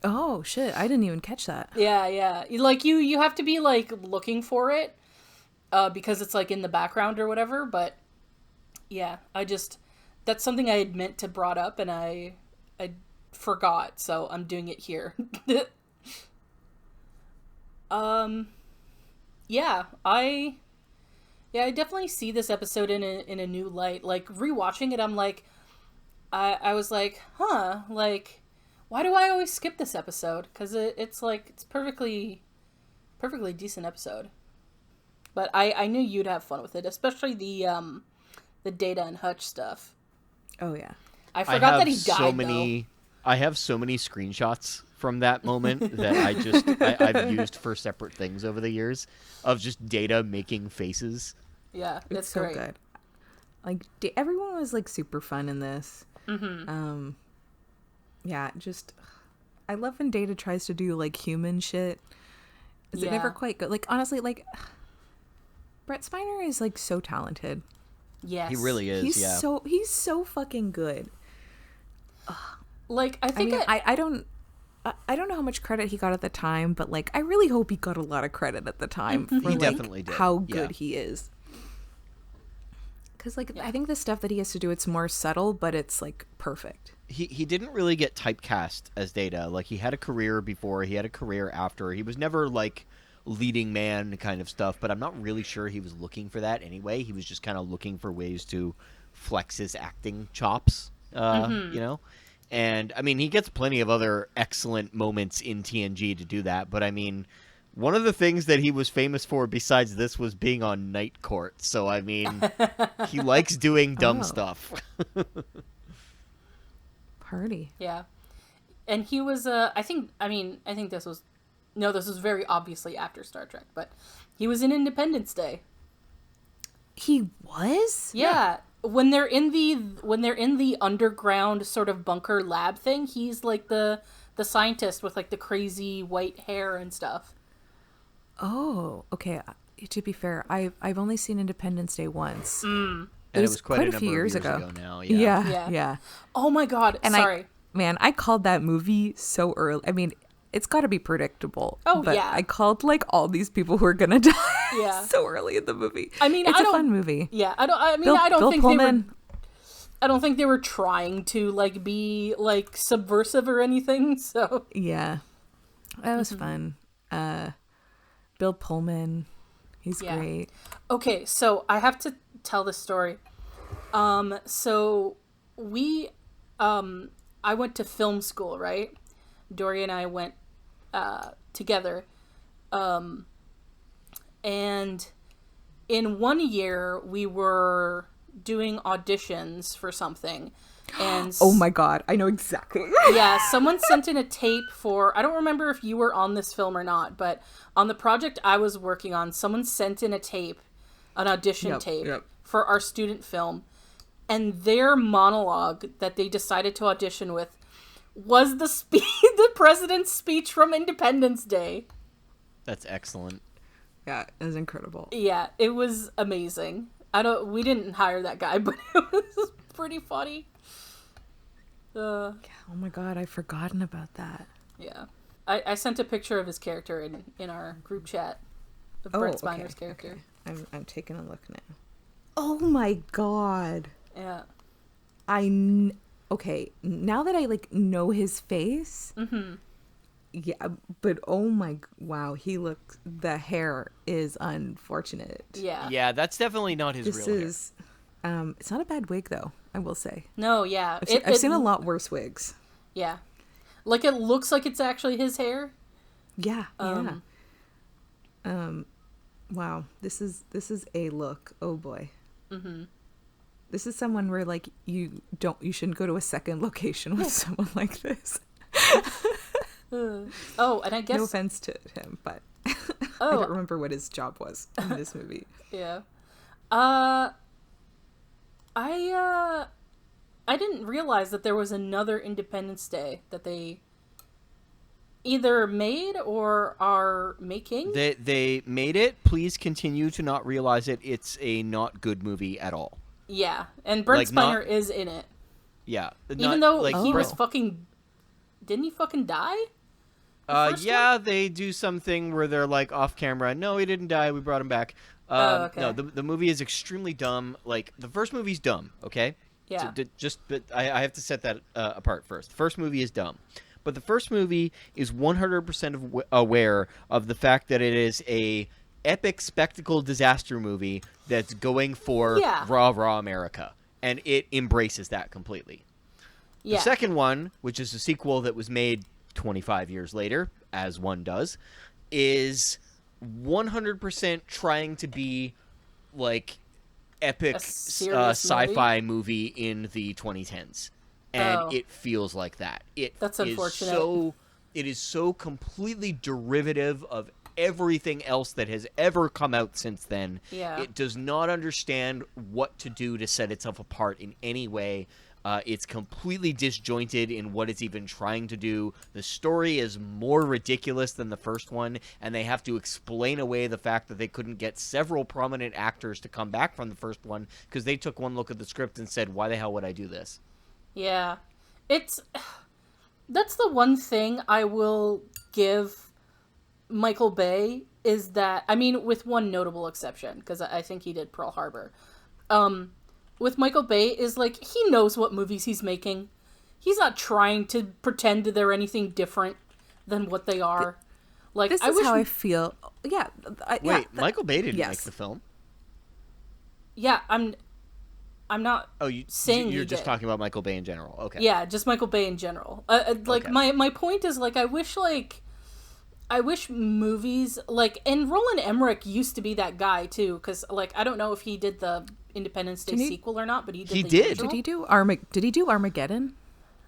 Oh shit! I didn't even catch that. Yeah. Like you have to be like looking for it, because it's like in the background or whatever. But yeah, that's something I had meant to brought up, and I forgot, so I'm doing it here. Yeah, I definitely see this episode in a new light. Like rewatching it, I'm like, I was like, huh, like, why do I always skip this episode? Because it's perfectly decent episode. But I knew you'd have fun with it, especially the Data and Hutch stuff. Oh yeah. I forgot that he died though. I have so many screenshots from that moment that I've used for separate things over the years of just Data making faces. Yeah, It's so great. good. Like everyone was like super fun in this. Mm-hmm. Yeah, just I love when Data tries to do like human shit. Is it never quite good? Like honestly, like Brett Spiner is like so talented. Yes, He really is. He's so fucking good. Like I think I don't know how much credit he got at the time, but like I really hope he got a lot of credit at the time for He like definitely did. how good Yeah. he is. Because like I think the stuff that he has to do, it's more subtle, but it's like perfect. He didn't really get typecast as Data. Like he had a career before, he had a career after. He was never like leading man kind of stuff, but I'm not really sure he was looking for that anyway. He was just kind of looking for ways to flex his acting chops, you know? And, I mean, he gets plenty of other excellent moments in TNG to do that, but, I mean, one of the things that he was famous for besides this was being on Night Court, so, I mean, he likes doing dumb stuff. Party. Yeah. And he was, I think this was very obviously after Star Trek, but he was in Independence Day. He was? Yeah. When they're in the underground sort of bunker lab thing, he's like the scientist with like the crazy white hair and stuff. Oh, okay. To be fair, I've only seen Independence Day once. And it was quite a few years ago now. Yeah. Oh my god. And sorry. I called that movie so early. I mean, it's got to be predictable. Oh, but yeah. I called like all these people who are gonna die so early in the movie. I mean, it's a fun movie. Yeah, I don't Bill think Pullman. I don't think they were trying to like be like subversive or anything. So Yeah, that was fun. Bill Pullman, he's great. okay, so I have to tell this story. So we, I went to film school, right? Dory and I went together. And in one year, we were doing auditions for something. And Oh my god, I know exactly. yeah, someone sent in a tape for, I don't remember if you were on this film or not, but on the project I was working on, someone sent in a tape, an audition tape for our student film. And their monologue that they decided to audition with was the president's speech from Independence Day. That's excellent. Yeah, it was incredible. Yeah, it was amazing. We didn't hire that guy, but it was pretty funny. Oh my god, I've forgotten about that. Yeah. I sent a picture of his character in our group chat of Brett Spiner's character. Okay. I'm taking a look now. Oh my god. Yeah. Okay, now that I like know his face, yeah, but wow, the hair is unfortunate. Yeah. Yeah, that's definitely not his This real hair. is, it's not a bad wig though, I will say. No, yeah. I've seen a lot worse wigs. Yeah. Like it looks like it's actually his hair. Yeah, wow, this is a look. Oh boy. This is someone where like you shouldn't go to a second location with someone like this. Oh, and I guess No offense to him, but I don't remember what his job was in this movie. Yeah. I didn't realize that there was another Independence Day that they either made or are making. They made it. Please continue to not realize it. It's a not good movie at all. Yeah, and Brent Like, Spiner is in it. Yeah. Even though he was fucking... Didn't he fucking die? Yeah, they do something where they're like off camera. No, he didn't die. We brought him back. Okay. No, the movie is extremely dumb. Like, the first movie's dumb, okay? Yeah. But I have to set that apart first. The first movie is dumb. But the first movie is 100% aware of the fact that it is a epic spectacle disaster movie that's going for raw America. And it embraces that completely. Yeah. The second one, which is a sequel that was made 25 years later, as one does, is 100% trying to be like epic sci-fi movie in the 2010s. And it feels like that. That's unfortunate. It is so completely derivative of everything else that has ever come out since then. Yeah. It does not understand what to do to set itself apart in any way. It's completely disjointed in what it's even trying to do. The story is more ridiculous than the first one, and they have to explain away the fact that they couldn't get several prominent actors to come back from the first one because they took one look at the script and said, why the hell would I do this? Yeah. That's the one thing I will give Michael Bay is that, I mean, with one notable exception, because I think he did Pearl Harbor. With Michael Bay is like, he knows what movies he's making. He's not trying to pretend that they're anything different than what they are. Like, this is how I feel. Yeah. Michael Bay didn't make the film. Yeah, I'm not saying you're just talking about Michael Bay in general. Okay. Yeah, just Michael Bay in general. Like, okay. my point is, like, I wish movies, like, and Roland Emmerich used to be that guy, too, because, like, I don't know if he did the Independence Day sequel or not, but he did. Did he do Armageddon?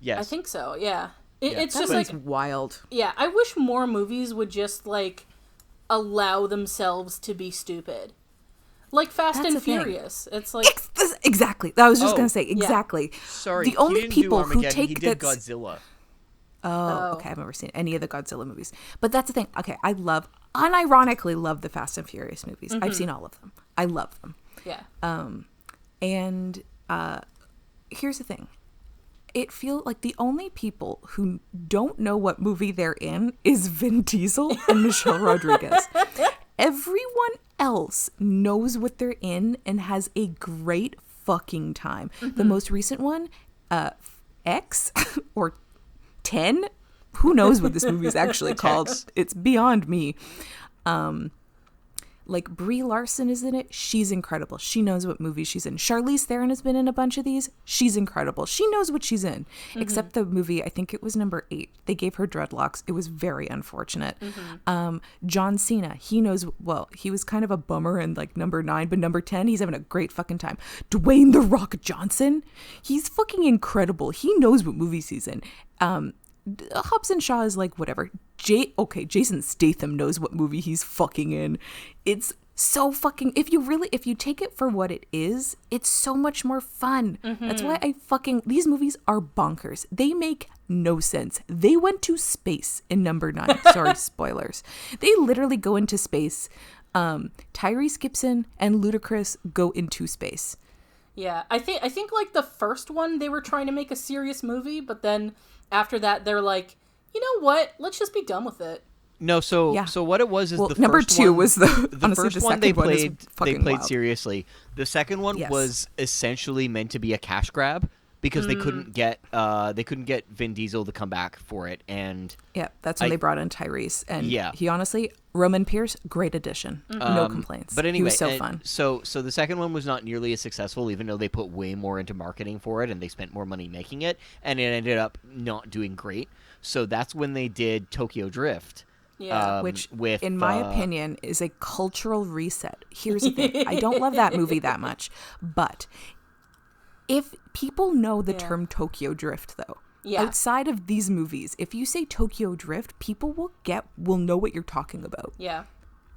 Yes. I think so, yeah. It's just, like... wild. Yeah, I wish more movies would just, like, allow themselves to be stupid. Like Fast and Furious. It's like... Exactly. I was just going to say, exactly. Yeah. Sorry, the only people who take he did Godzilla. Oh, okay. I've never seen any of the Godzilla movies. But that's the thing. Okay, I unironically love the Fast and Furious movies. Mm-hmm. I've seen all of them. I love them. Yeah. And here's the thing. It feels like the only people who don't know what movie they're in is Vin Diesel and Michelle Rodriguez. Everyone else knows what they're in and has a great fucking time. Mm-hmm. The most recent one, X or 10, who knows what this movie is actually called. It's beyond me. Like Brie Larson is in it. She's incredible. She knows what movie she's in. Charlize Theron has been in a bunch of these. She's incredible. She knows what she's in. Mm-hmm. Except the movie, I think it was number 8. They gave her dreadlocks. It was very unfortunate. Mm-hmm. John Cena, he knows, well, he was kind of a bummer in like number 9, but number 10, he's having a great fucking time. Dwayne The Rock Johnson, he's fucking incredible. He knows what movies he's in. Hobbs and Shaw is like whatever. Jason Statham knows what movie he's fucking in. It's so fucking, if you take it for what it is, it's so much more fun. Mm-hmm. That's why these movies are bonkers. They make no sense. They went to space in number 9. Sorry, spoilers. They literally go into space. Tyrese Gibson and Ludacris go into space. Yeah, I think like the first one, they were trying to make a serious movie, but then after that, they're like, you know what? Let's just be done with it. No, so what it was is the number first 2 one, was the honestly, first one they played wild. seriously. The second one was essentially meant to be a cash grab because they couldn't get Vin Diesel to come back for it, and that's when they brought in Tyrese, and he honestly, Roman Pierce, great addition, no complaints. But anyway, he was so fun. So the second one was not nearly as successful, even though they put way more into marketing for it and they spent more money making it, and it ended up not doing great. So that's when they did Tokyo Drift. Yeah, which, in my opinion, is a cultural reset. Here's the thing. I don't love that movie that much, but if people know the term Tokyo Drift, though, outside of these movies, if you say Tokyo Drift, people will know what you're talking about. Yeah.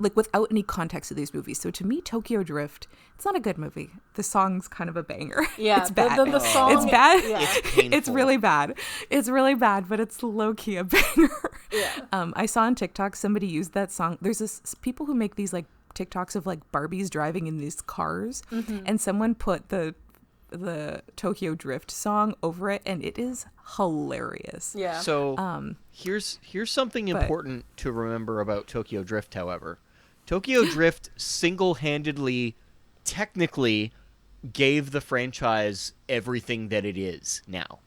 like without any context of these movies. So to me, Tokyo Drift, it's not a good movie. The song's kind of a banger. Yeah, it's bad. The song, it's bad. Yeah. It's painful. It's really bad. It's really bad, but it's low key a banger. Yeah. I saw on TikTok somebody used that song. There's this people who make these like TikToks of like Barbies driving in these cars, and someone put the Tokyo Drift song over it, and it is hilarious. Yeah. So here's something but- important to remember about Tokyo Drift, however. Tokyo Drift single-handedly, technically, gave the franchise everything that it is now.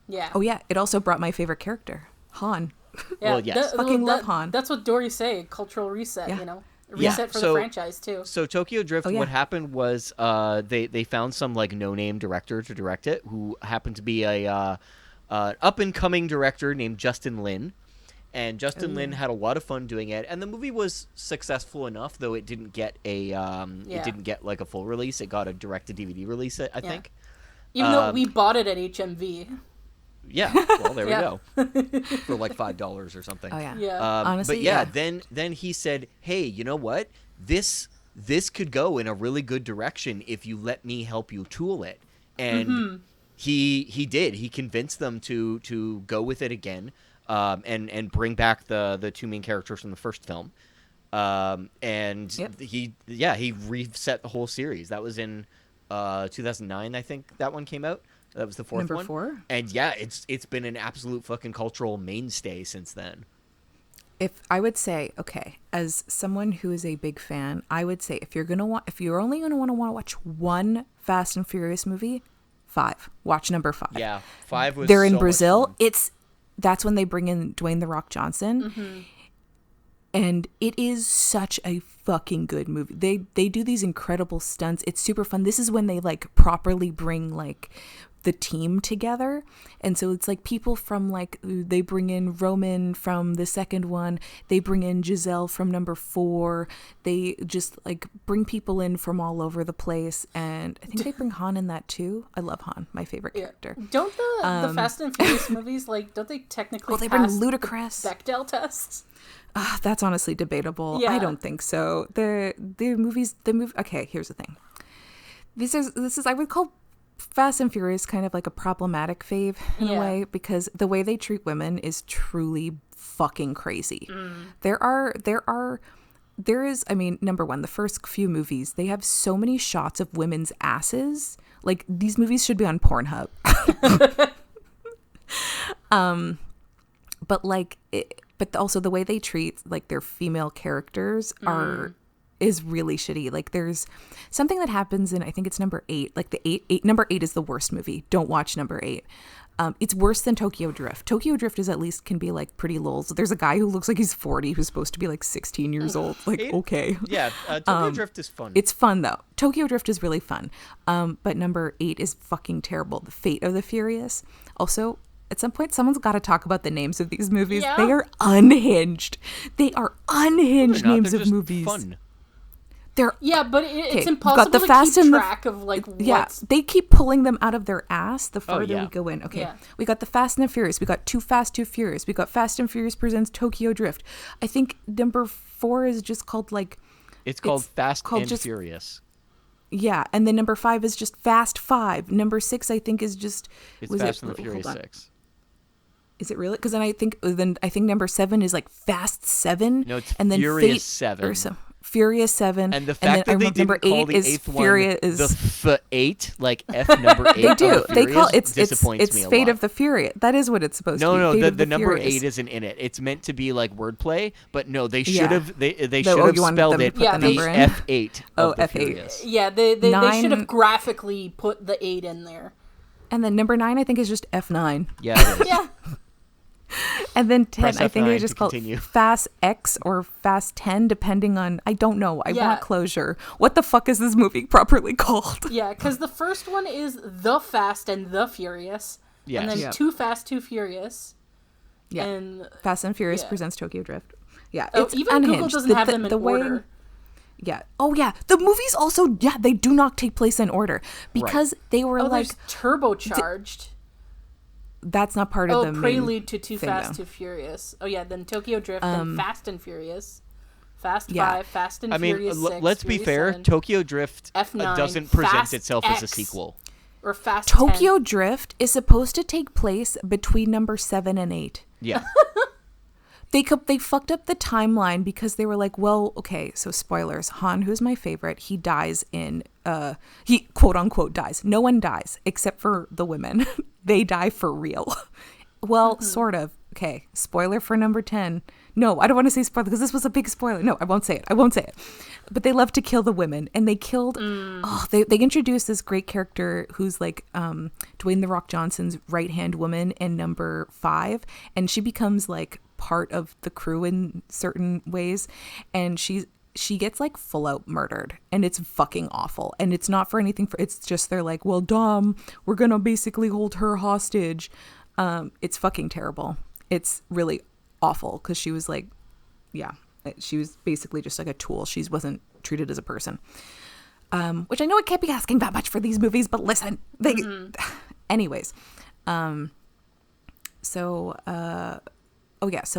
Yeah. Oh yeah, it also brought my favorite character, Han. Yeah. Well, yes. Fucking love Han. That's what Dory say. Cultural reset. Yeah. You know, Yeah, reset for so- the franchise too. So Tokyo Drift, Oh, yeah. what happened was they found some like no-name director to direct it, who happened to be a up-and-coming director named Justin Lin. And Justin Lin had a lot of fun doing it, and the movie was successful enough, though it didn't get it didn't get like a full release. It got a direct-to-DVD release, I think. Even though we bought it at HMV. Yeah, well, there Yeah. we go. For like $5 or something. Oh yeah. Yeah. Honestly, but yeah, yeah. then he said, "Hey, you know what? This could go in a really good direction if you let me help you tool it." And he did. He convinced them to go with it again, and bring back the two main characters from the first film. And Yep. he reset the whole series. That was in 2009, I think that one came out. That was the fourth Number one. 4? And yeah, it's been an absolute fucking cultural mainstay since then. If I would say, okay, as someone who is a big fan, I would say if you're only gonna want to watch one Fast and Furious movie, 5. Watch number 5. Yeah, 5 was. They're in so much Brazil. fun. That's when they bring in Dwayne the Rock Johnson. And it is such a fucking good movie. They do these incredible stunts. It's super fun. This is when they like properly bring like the team together. And so it's like people from like, they bring in Roman from the second one. They bring in Giselle from number 4. They just like bring people in from all over the place. And I think they bring Han in that too. I love Han, my favorite character. Don't the Fast and Furious movies don't they technically They bring pass Ludacris. Bechdel tests? That's honestly debatable. Yeah. I don't think so. The movie. Okay, here's the thing. This is I would call Fast and Furious kind of like a problematic fave in a way, because the way they treat women is truly fucking crazy. There is, I mean, number one, the first few movies, they have so many shots of women's asses. Like, these movies should be on Pornhub. But like, but also the way they treat like their female characters is really shitty. Like, there's something that happens in, I think it's number 8. Like number 8 is the worst movie. Don't watch number 8. It's worse than Tokyo Drift. Tokyo Drift is at least can be like pretty lols. There's a guy who looks like he's 40 who's supposed to be like 16 years old. Like, okay. Yeah, Tokyo Drift is fun. It's fun though. Tokyo Drift is really fun. But number 8 is fucking terrible. The Fate of the Furious. Also, at some point, someone's got to talk about the names of these movies. Yeah. They are unhinged. They are unhinged They're not, names they're of just movies. Fun. They're but it's Okay, we've impossible got the to Fast keep and the- track of like yeah, what's. they keep pulling them out of their ass the farther yeah. we go in. Okay, Yeah. we got the Fast and the Furious. We got Too Fast, Too Furious. We got Fast and Furious presents Tokyo Drift. I think number 4 is just called like, It's called Fast called and just- Furious. yeah, and then number 5 is just Fast 5. Number 6 I think is just It's was Fast it, and the Furious hold on. 6. Is it really? Because then I think number 7 is like Fast 7. No, it's and then Furious Fate, 7. Or some, Furious 7. And the then fact I that they remember number didn't call 8 the is eighth Furious. one the F8, like F number 8. They do. Of the They call Furious, it's disappoints me a Fate lot. of the Furious. That is what it's supposed to be. No, Fate the of the number Furious. 8 isn't in it. It's meant to be like wordplay, but no, they Yeah. should have they Oh, should have you wanted spelled them to it put the number in? F8 Oh, of the F8. Furious. Yeah, they should 9 have graphically put the 8 in there. And then number 9 I think is just F9. Yeah, it is. Yeah. And then 10 Press I think they F9 just to call continue. it Fast X or Fast 10 depending on, I don't know. I Yeah. want closure. What the fuck is this movie properly called? Yeah, because the first one is The Fast and the Furious. Yes. And then Yep. Too Fast, Too Furious. Yeah. And Fast and Furious Yeah. presents Tokyo Drift. Yeah, oh, it's even unhinged. Google doesn't have them in way, order. Yeah. Oh yeah. The movies also, yeah, they do not take place in order because they were Oh, like, there's Turbocharged. that's not part of Oh, the main Prelude to Too thing, Fast, though. Too Furious. Oh yeah, then Tokyo Drift, then Fast and Furious. Fast Yeah. 5, Fast and I mean, Furious 6, let's be Furious fair. 7, Tokyo Drift F9, doesn't present Fast itself as a X. sequel. or Fast Tokyo 10. Drift is supposed to take place between number 7 and 8. Yeah. They fucked up the timeline because they were like, well, okay, so spoilers. Han, who's my favorite, he dies in he quote unquote dies. No one dies except for the women. They die for real. Well, sort of. Okay, spoiler for number 10. No, I don't want to say spoiler because this was a big spoiler. No, I won't say it. But they love to kill the women, and they killed. They introduced this great character who's like Dwayne the Rock Johnson's right hand woman in number 5, and she becomes like part of the crew in certain ways, and she gets like full out murdered, and it's fucking awful. And it's not for anything. It's just they're like, well, Dom, we're gonna basically hold her hostage. It's fucking terrible. It's really awful because she was like, yeah, she was basically just like a tool. She wasn't treated as a person. Which I know I can't be asking that much for these movies, but listen, anyways. So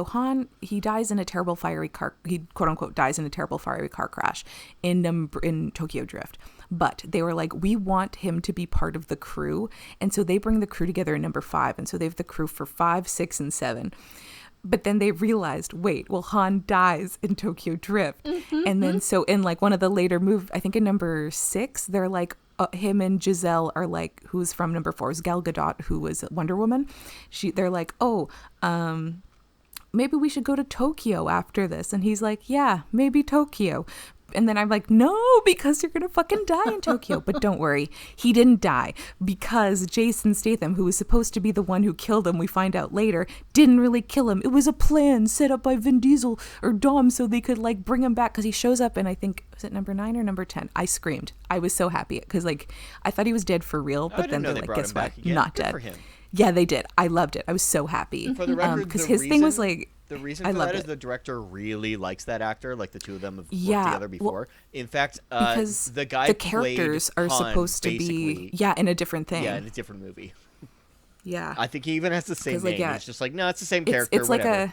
Han, he dies in a terrible fiery car. He quote unquote dies in a terrible fiery car crash in Tokyo Drift. But they were like, we want him to be part of the crew, and so they bring the crew together in number 5, and so they have the crew for 5, 6, and 7. But then they realized, wait, well, Han dies in Tokyo Drift, and then so in like one of the later movies, I think in number 6, they're like. Him and Giselle are like, who's from number 4 is Gal Gadot, who was Wonder Woman. They're like, maybe we should go to Tokyo after this. And he's like, yeah, maybe Tokyo. And then I'm like, no, because you're going to fucking die in Tokyo. But don't worry, he didn't die because Jason Statham, who was supposed to be the one who killed him, we find out later, didn't really kill him. It was a plan set up by Vin Diesel or Dom so they could like bring him back, because he shows up in, I think, was it number 9 or number 10? I screamed. I was so happy because like I thought he was dead for real, but then they're like, guess what? Not Good dead. for him. Yeah, they did. I loved it. I was so happy. For the record, because his thing was like, the reason I for loved that is it. the director really likes that actor. Like the two of them have worked Yeah, together before. well, In fact, because the guy the played characters are Han, supposed to be in a different thing. Yeah, in a different movie. Yeah, I think he even has the same name. like, yeah, It's just like, no, it's the same character. It's whatever.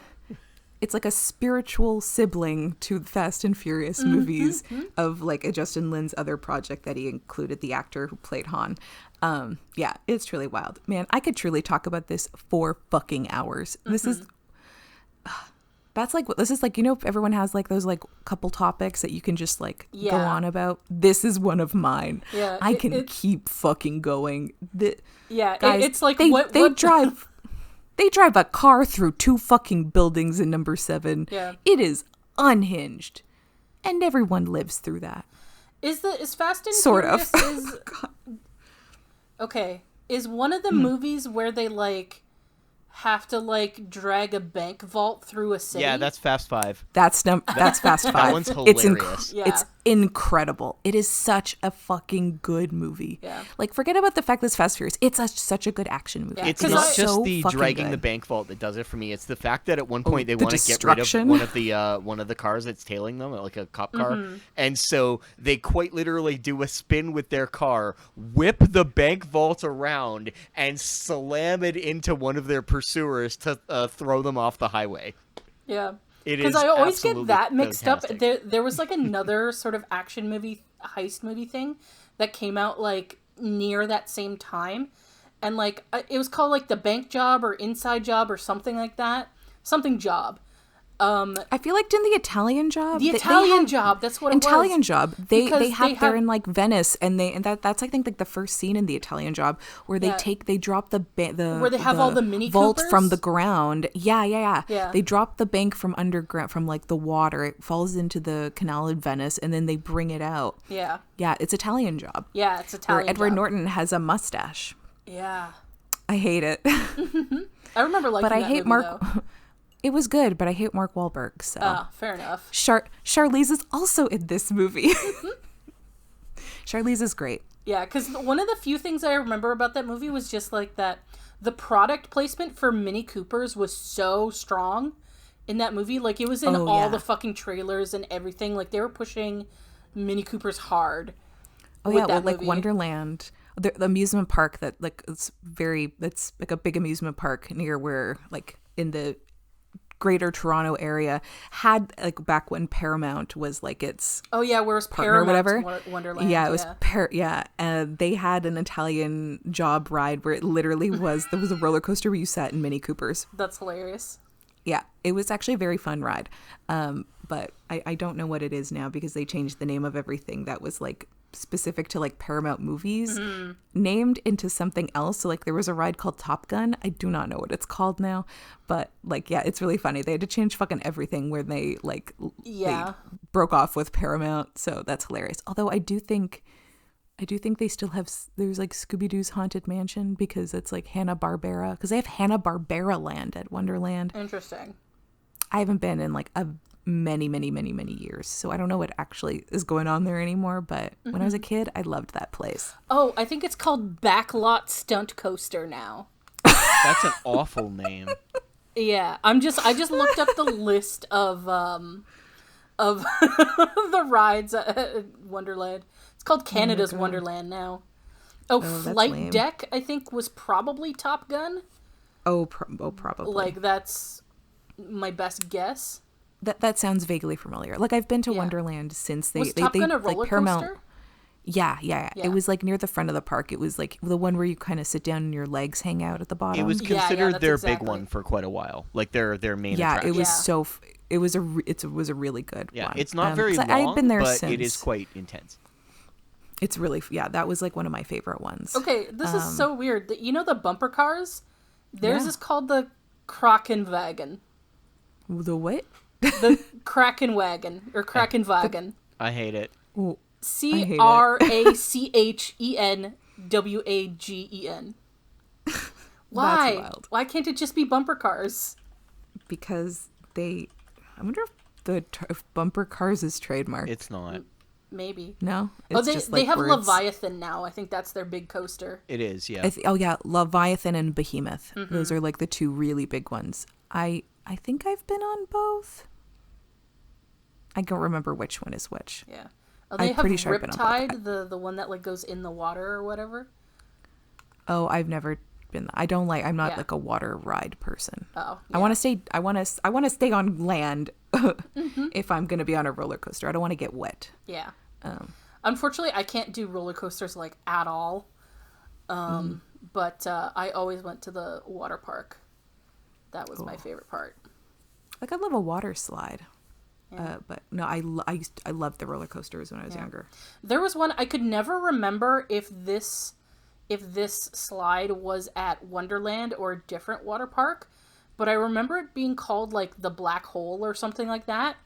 it's like a spiritual sibling to the Fast and Furious movies of like a Justin Lin's other project that he included the actor who played Han. Yeah, it's truly wild, man. I could truly talk about this for fucking hours. This is. This is like, you know, everyone has like those like couple topics that you can just like go on about. This is one of mine. Yeah, I can keep fucking going. Guys, it's like they drive a car through 2 fucking buildings in number 7. Yeah. It is unhinged, and everyone lives through that. Is Fast and Sort Furious of. Okay, is one of the movies where they like have to like drag a bank vault through a city? Yeah, that's Fast 5. That's Fast 5. That one's hilarious. It's incredible. It is such a fucking good movie. Yeah. Like, forget about the fact that it's Fast Furious. It's such a good action movie. Yeah, It's not so just the fucking dragging good. the bank vault that does it for me. It's the fact that at one point they the want to get rid of destruction. one of the cars that's tailing them, like a cop car, and so they quite literally do a spin with their car, whip the bank vault around, and slam it into one of their pursuers to throw them off the highway. Yeah. It is Because I always absolutely get that mixed fantastic. up. There was like another sort of action movie, heist movie thing that came out like near that same time. And like, it was called like The Bank Job or Inside Job or something like that. Something Job. I feel like didn't the Italian Job? The they Italian had- Job, that's what it was. Italian Job. They Because they're in like Venice, and that's I think like the first scene in the Italian Job where they drop the Where they have all the Mini vault Coopers? from the ground. Yeah. Yeah. They drop the bank from underground from like the water. It falls into the canal in Venice, and then they bring it out. Yeah. Yeah, it's Italian Job. Yeah, it's Where Italian Edward Job. Norton has a mustache. Yeah. I hate it. I remember liking But I that hate movie, Mark. though. It was good, but I hate Mark Wahlberg. So Fair enough. Charlize is also in this movie. Charlize is great. Yeah, because one of the few things I remember about that movie was just like that the product placement for Mini Coopers was so strong in that movie. Like, it was in all the fucking trailers and everything. Like, they were pushing Mini Coopers hard. Oh with yeah, that or like movie. Wonderland, the amusement park that like it's like a big amusement park near where like in the Greater Toronto area had, like, back when Paramount was like its Oh yeah, whereas partner or Paramount whatever. Wonderland. Yeah, it was and they had an Italian job ride where it literally was there was a roller coaster where you sat in Mini Coopers. That's hilarious. Yeah, it was actually a very fun ride. But I don't know what it is now because they changed the name of everything that was like specific to like Paramount movies named into something else. So like there was a ride called Top Gun. I do not know what it's called now, but like, yeah, it's really funny. They had to change fucking everything where they like, they broke off with Paramount. So that's hilarious. Although I do think they still have, there's like Scooby-Doo's Haunted Mansion because it's like Hanna-Barbera, because they have Hanna-Barbera Land at Wonderland. Interesting. I haven't been in like a many years, so I don't know what actually is going on there anymore, but when I was a kid, I loved that place. Oh, I think it's called Backlot Stunt Coaster now. That's an awful name. Yeah, I just looked up the list of the rides at Wonderland. It's called Canada's Wonderland now. Oh, Flight Deck, I think, was probably Top Gun. Probably. Like, that's my best guess. That sounds vaguely familiar. Like, I've been to Wonderland since they Was Top Gun a roller like Paramount. coaster? Yeah. It was like near the front of the park. It was like the one where you kind of sit down and your legs hang out at the bottom. It was Yeah, considered that's their exactly. big one for quite a while. Like their main Yeah, attraction. it was it was a really good Yeah, one. it's not very long, I've been there but since. it is quite intense. It's really, that was like one of my favorite ones. Okay, this is so weird. You know the bumper cars? Theirs Yeah. is called the Krakenwagen. The what? The Krakenwagen, or Krakenwagen. I hate it. Oh, Crackenwagen. Why? wild. Why can't it just be bumper cars? because I wonder if bumper cars is trademark. It's not. Maybe. No, it's They just like have words. Leviathan now. I think that's their big coaster. It is, yeah. Leviathan and Behemoth. Mm-hmm. Those are like the two really big ones. I think I've been on both. I don't remember which one is which. Yeah. Oh, they I'm have pretty sure I've been on both. Riptide, the one that like goes in the water or whatever. Oh, I've never been. I'm not Yeah. like a water ride person. Oh, I want to stay. I want to stay on land if I'm going to be on a roller coaster. I don't want to get wet. Yeah. Unfortunately, I can't do roller coasters like at all. But I always went to the water park. That was my favorite part. Like I love a water slide. But no, I loved the roller coasters when I was younger. There was one I could never remember if this slide was at Wonderland or a different water park, but I remember it being called like the Black Hole or something like that.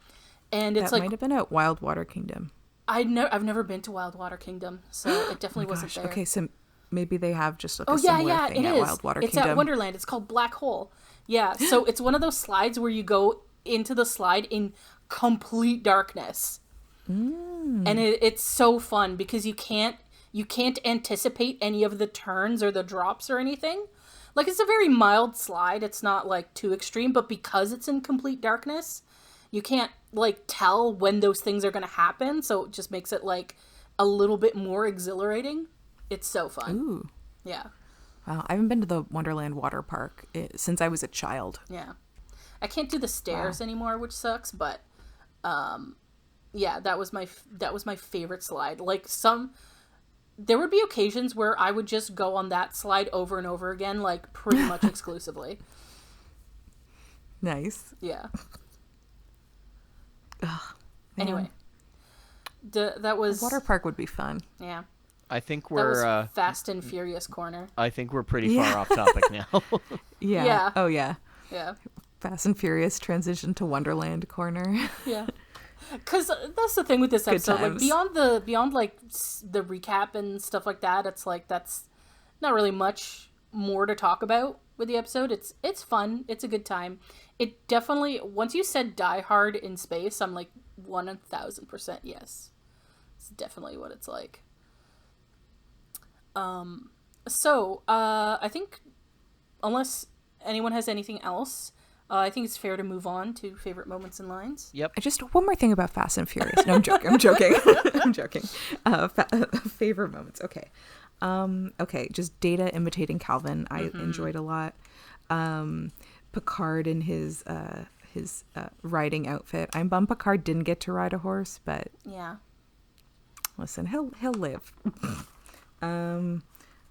And it's That like might have been at Wild Water Kingdom. I've never been to Wild Water Kingdom, so it definitely wasn't there. Okay, so maybe they have just like Oh a yeah, similar yeah, thing it at is. Wild Water It's Kingdom. at Wonderland. It's called Black Hole. Yeah, so it's one of those slides where you go into the slide in complete darkness, and it's so fun because you can't anticipate any of the turns or the drops or anything. Like it's a very mild slide. It's not like too extreme, but because it's in complete darkness, you can't like tell when those things are going to happen. So it just makes it like a little bit more exhilarating. It's so fun. Ooh. Yeah. Wow, I haven't been to the Wonderland water park since I was a child. Yeah. I can't do the stairs anymore, which sucks, but yeah, that was my favorite slide. Like there would be occasions where I would just go on that slide over and over again, like pretty much exclusively. Nice. Yeah. Man. Anyway, that was Water park would be fun. Yeah. I think That was we're Fast and Furious corner. I think we're pretty far off topic now. Yeah. Yeah. Oh yeah. Yeah. Fast and Furious transition to Wonderland corner. Yeah. Because that's the thing with this episode. Like times. beyond like the recap and stuff like that, it's like that's not really much more to talk about with the episode. It's fun. It's a good time. It definitely, once you said Die Hard in space, I'm like 1000% yes. It's definitely what it's like. So I think unless anyone has anything else, I think it's fair to move on to favorite moments and lines. Yep. Just one more thing about Fast and Furious. No, I'm joking. I'm joking. I'm joking. Favorite moments. Okay. Okay. Just Data imitating Calvin. I enjoyed a lot. Picard and his his riding outfit. I'm bummed Picard didn't get to ride a horse, but Yeah. listen, he'll live.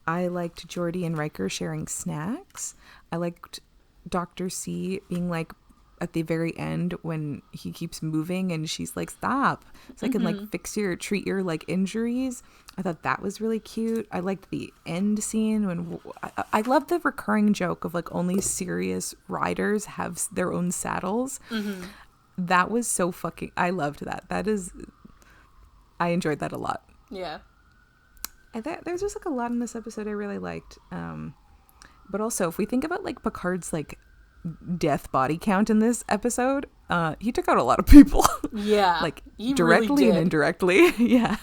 I liked Geordi and Riker sharing snacks. I liked Dr. C being like at the very end when he keeps moving and she's like, stop, so I can like treat your like injuries. I thought that was really cute. I liked the end scene when I love the recurring joke of like only serious riders have their own saddles. That was so fucking, I loved that. I enjoyed that a lot. Yeah. There's just like a lot in this episode I really liked. But also, if we think about like Picard's like death body count in this episode, he took out a lot of people. Yeah. Like he directly really and did. indirectly. Yeah.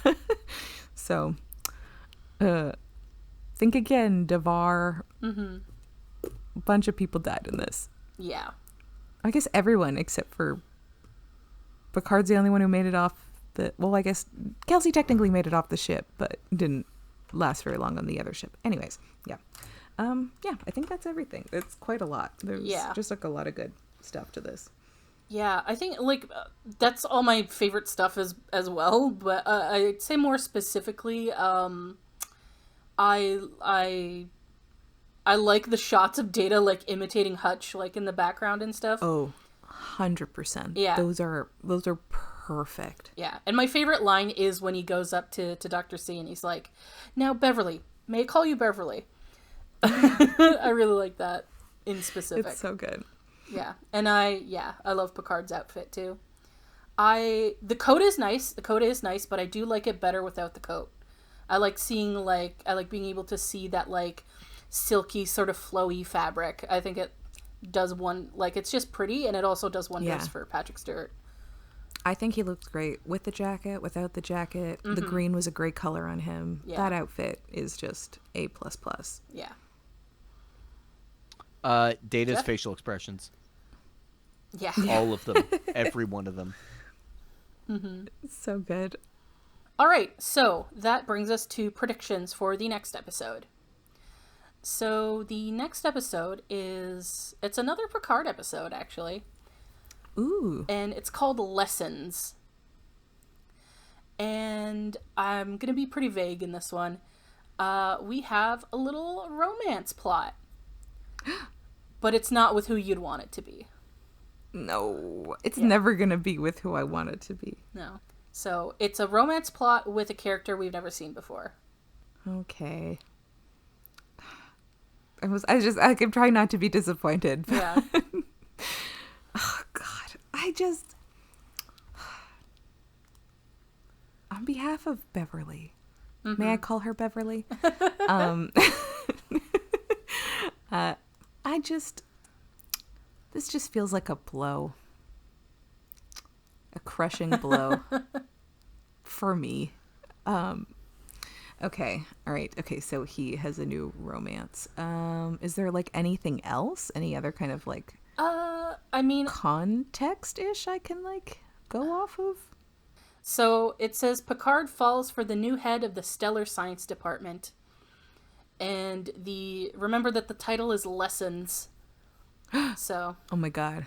So, think again, Devar. A bunch of people died in this. Yeah. I guess everyone except for Picard's the only one who made it off the. Well, I guess Kelsey technically made it off the ship, but didn't last very long on the other ship. Anyways, yeah. Yeah, I think that's everything. It's quite a lot. There's just like a lot of good stuff to this. Yeah, I think like that's all my favorite stuff as well. But I'd say more specifically, I like the shots of Data like imitating Hutch like in the background and stuff. Oh, 100%. Yeah, those are perfect. Yeah, and my favorite line is when he goes up to Dr. C and he's like, "Now Beverly, may I call you Beverly?" I really like that in specific. It's so good. Yeah, and I love Picard's outfit too. The coat is nice. The coat is nice, but I do like it better without the coat. I like being able to see that like silky sort of flowy fabric. I think it does it's just pretty, and it also does wonders for Patrick Stewart. I think he looks great with the jacket, without the jacket. The green was a great color on him. Yeah. That outfit is just A++. Yeah. Data's facial expressions. Yeah. All of them. Every one of them. So good. All right, so that brings us to predictions for the next episode. So the next episode it's another Picard episode, actually. Ooh. And it's called Lessons. And I'm going to be pretty vague in this one. We have a little romance plot. But it's not with who you'd want it to be. No, it's never going to be with who I want it to be. No. So it's a romance plot with a character we've never seen before. Okay. I'm trying not to be disappointed. Yeah. Oh, God. On behalf of Beverly, may I call her Beverly? This just feels like a blow. A crushing blow. For me. Okay. All right. Okay. So he has a new romance. Is there like anything else? Any other kind of like context-ish I can like go off of? So it says Picard falls for the new head of the Stellar Science Department. And remember that the title is Lessons. So. Oh my God.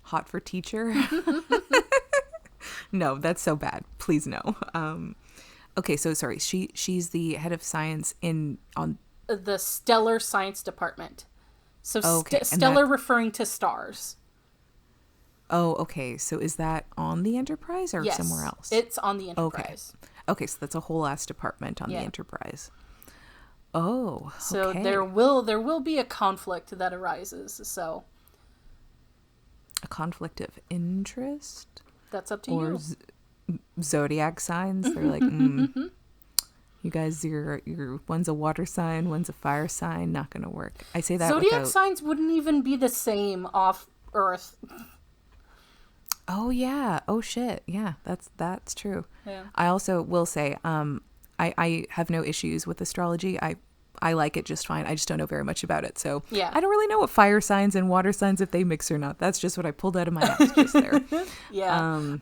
Hot for teacher? No, that's so bad. Please no. Okay, so sorry. She's the head of science on the Stellar Science Department. So okay, stellar referring to stars. Oh, okay. So is that on the Enterprise or somewhere else? It's on the Enterprise. Okay, so that's a whole ass department on the Enterprise. Oh, so okay. there will be a conflict that arises. So a conflict of interest? That's up to or you. Zodiac signs? They're like, you guys, your one's a water sign, one's a fire sign. Not gonna work. I say that Zodiac signs wouldn't even be the same off Earth. Oh yeah. Oh shit. Yeah, that's true. Yeah. I also will say, I have no issues with astrology. I like it just fine. I just don't know very much about it. So yeah. I don't really know what fire signs and water signs, if they mix or not. That's just what I pulled out of my ass just there. Yeah.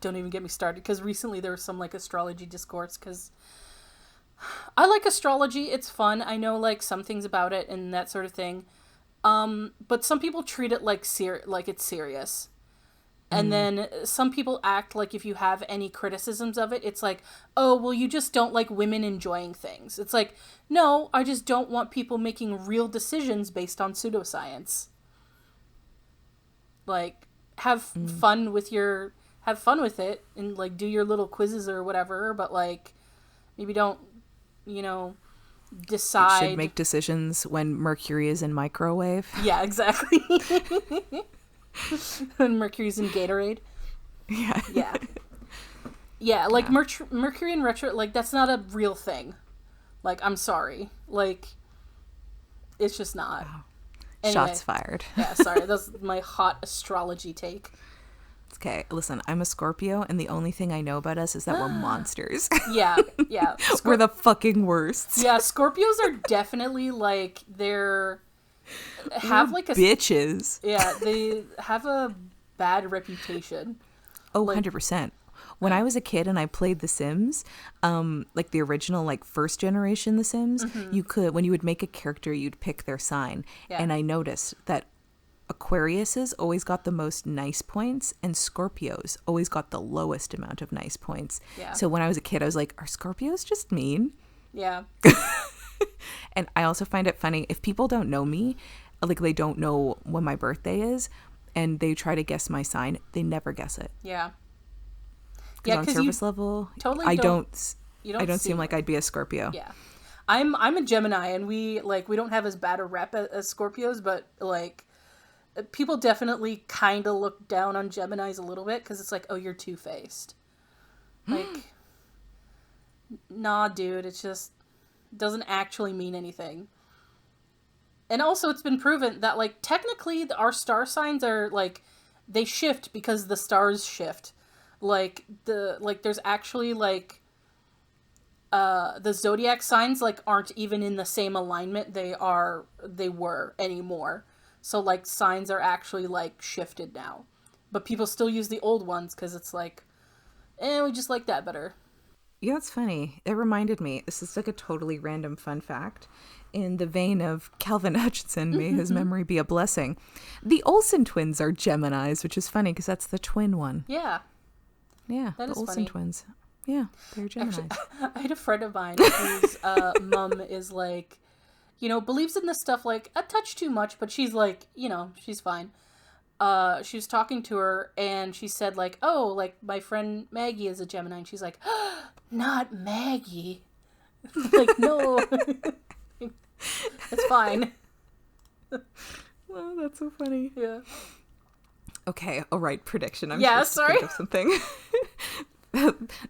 Don't even get me started, because recently there was some like astrology discourse, because I like astrology. It's fun. I know like some things about it and that sort of thing. But some people treat it like it's serious. And then some people act like if you have any criticisms of it, it's like, oh, well, you just don't like women enjoying things. It's like, no, I just don't want people making real decisions based on pseudoscience. Like, have fun with it and like do your little quizzes or whatever, but like maybe don't, decide. Should make decisions when mercury is in microwave. Yeah, exactly. When Mercury's in Gatorade. Yeah. Yeah. Yeah, like Mercury in retro, like that's not a real thing. Like, I'm sorry. Like, it's just not. Wow. Anyway, Shots fired. Yeah, sorry. That's my hot astrology take. Okay, listen, I'm a Scorpio, and the only thing I know about us is that we're monsters. Yeah, yeah. We're the fucking worst. Yeah, Scorpios are definitely like we're like a bitches. Yeah, they have a bad reputation. Oh, like, 100%. When I was a kid and I played The Sims, like the original, like first generation The Sims, you could, when you would make a character, you'd pick their sign. Yeah. And I noticed that Aquariuses always got the most nice points and Scorpios always got the lowest amount of nice points. Yeah. So when I was a kid, I was like, are Scorpios just mean? Yeah. And I also find it funny if people don't know me, like they don't know when my birthday is and they try to guess my sign, they never guess it. Yeah. Yeah, on surface level, totally I don't seem like I'd be a Scorpio. Yeah. I'm a Gemini and we don't have as bad a rep as Scorpios, but like people definitely kind of look down on Geminis a little bit because it's like, oh, you're two-faced. Like, nah, dude, it just doesn't actually mean anything. And also, it's been proven that, like, technically our star signs are, like, they shift because the stars shift. Like, there's actually, like, the zodiac signs, like, aren't even in the same alignment they were anymore. So, like, signs are actually, like, shifted now. But people still use the old ones because it's like, we just like that better. Yeah, it's funny. It reminded me, this is like a totally random fun fact. In the vein of Calvin Hutchinson, may his memory be a blessing. The Olsen twins are Geminis, which is funny because that's the twin one. Yeah. Yeah, the Olsen twins. Yeah, they're Geminis. Actually, I had a friend of mine whose mom is like, believes in this stuff like a touch too much, but she's like, she's fine. She was talking to her and she said like, oh, like my friend Maggie is a Gemini. And she's like, not Maggie. Like, no. It's fine. Oh, that's so funny. Yeah. Okay, all right, prediction. I'm sorry. To think of something.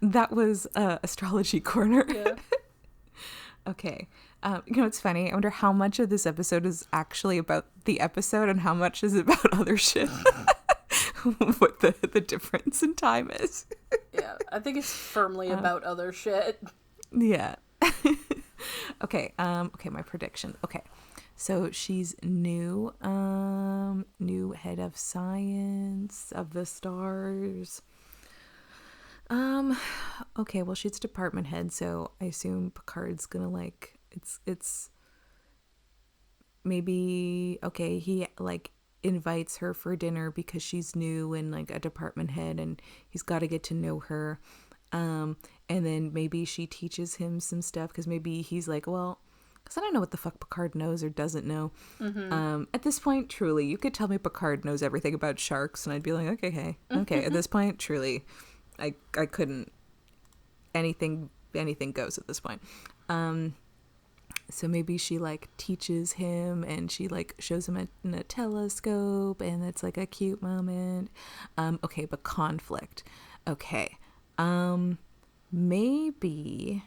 That was Astrology Corner. Yeah. Okay. It's funny. I wonder how much of this episode is actually about the episode and how much is about other shit. What the difference in time is. Yeah, I think it's firmly about other shit. Yeah. Okay, my prediction. Okay. So she's new head of science of the stars. Okay, well she's department head, so I assume Picard's gonna like it's maybe okay, he like invites her for dinner because she's new and like a department head and he's got to get to know her. And then maybe she teaches him some stuff because maybe he's like, well, because I don't know what the fuck Picard knows or doesn't know. At this point, truly, you could tell me Picard knows everything about sharks and I'd be like, okay, hey. Okay, at this point, truly, I couldn't, anything goes at this point. So maybe she like teaches him and she like shows him in a telescope and it's like a cute moment. Okay, but conflict. Okay. Maybe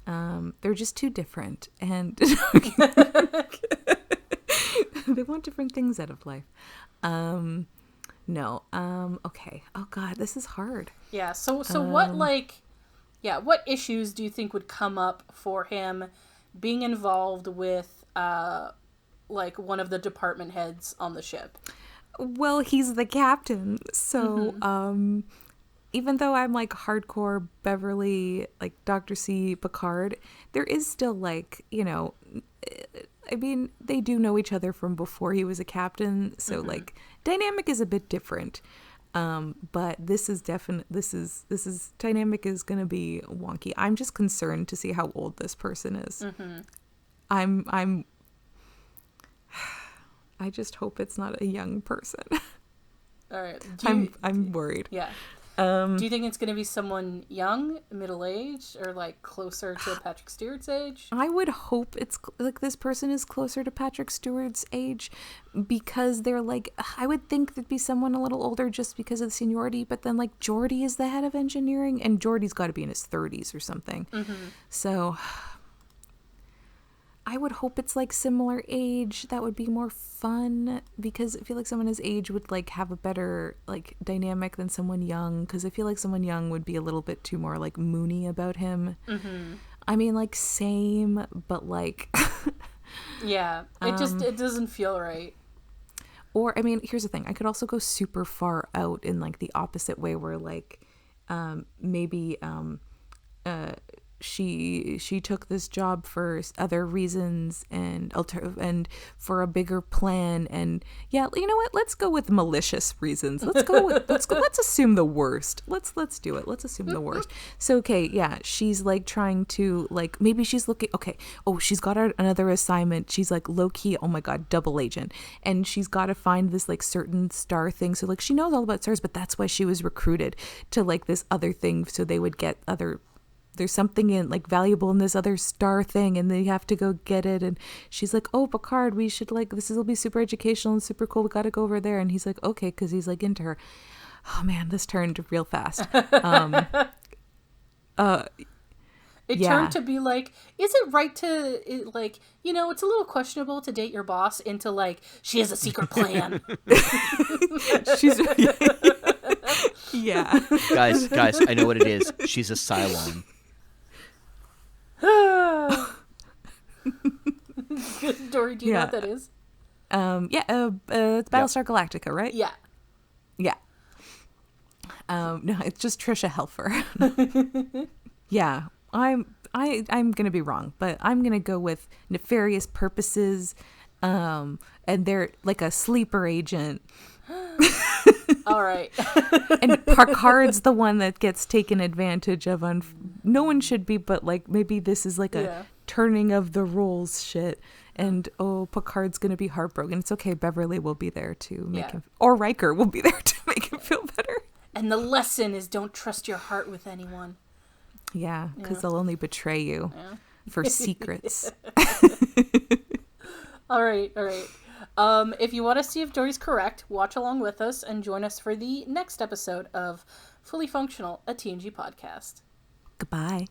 they're just too different and they want different things out of life. No. Okay. Oh God, this is hard. Yeah. So what issues do you think would come up for him being involved with like one of the department heads on the ship? Well, he's the captain, so even though I'm like hardcore Beverly, like Dr. C Picard, there is still like, you know, I mean, they do know each other from before he was a captain, so like dynamic is a bit different. But this is dynamic is gonna be wonky. I'm just concerned to see how old this person is. I just hope it's not a young person. All right. I'm worried. Yeah. Do you think it's going to be someone young, middle-aged, or like closer to Patrick Stewart's age? I would hope it's like this person is closer to Patrick Stewart's age, because they're like, I would think there'd be someone a little older just because of the seniority, but then like Geordi is the head of engineering, and Geordi's got to be in his 30s or something. So I would hope it's like similar age. That would be more fun, because I feel like someone his age would like have a better like dynamic than someone young, because I feel like someone young would be a little bit too more like moony about him. I mean, like same, but like yeah, it doesn't feel right. Or I mean, here's the thing, I could also go super far out in like the opposite way, where like maybe she took this job for other reasons and for a bigger plan, and yeah, you know what, let's go with malicious reasons. Let's assume the worst. Let's do it. Let's assume the worst. So okay, yeah, she's like trying to like, maybe she's looking, okay, oh, she's got another assignment. She's like low key, oh my god, double agent, and she's got to find this like certain star thing. So like she knows all about stars, but that's why she was recruited to like this other thing, so they would get there's something in like valuable in this other star thing, and they have to go get it. And she's like, oh, Picard, we should like, this will be super educational and super cool, we got to go over there. And he's like, okay, because he's like into her. Oh man, this turned real fast. It turned to be like, is it right to like, you know, it's a little questionable to date your boss, into like, she has a secret plan. She's yeah. Guys, I know what it is. She's a Cylon. Dory, do you know what that is? It's Battlestar Galactica, right? Yeah. Yeah. No, it's just Trisha Helfer. Yeah, I'm gonna be wrong, but I'm gonna go with nefarious purposes, and they're like a sleeper agent. All right. And Picard's the one that gets taken advantage of. No one should be, but like maybe this is like a turning of the rules shit. And oh, Picard's gonna be heartbroken. It's okay. Beverly will be there to make him, or Riker will be there to make him feel better. And the lesson is, don't trust your heart with anyone. Yeah, because they'll only betray you for secrets. All right. If you want to see if Dory's correct, watch along with us and join us for the next episode of Fully Functional, a TNG podcast. Goodbye.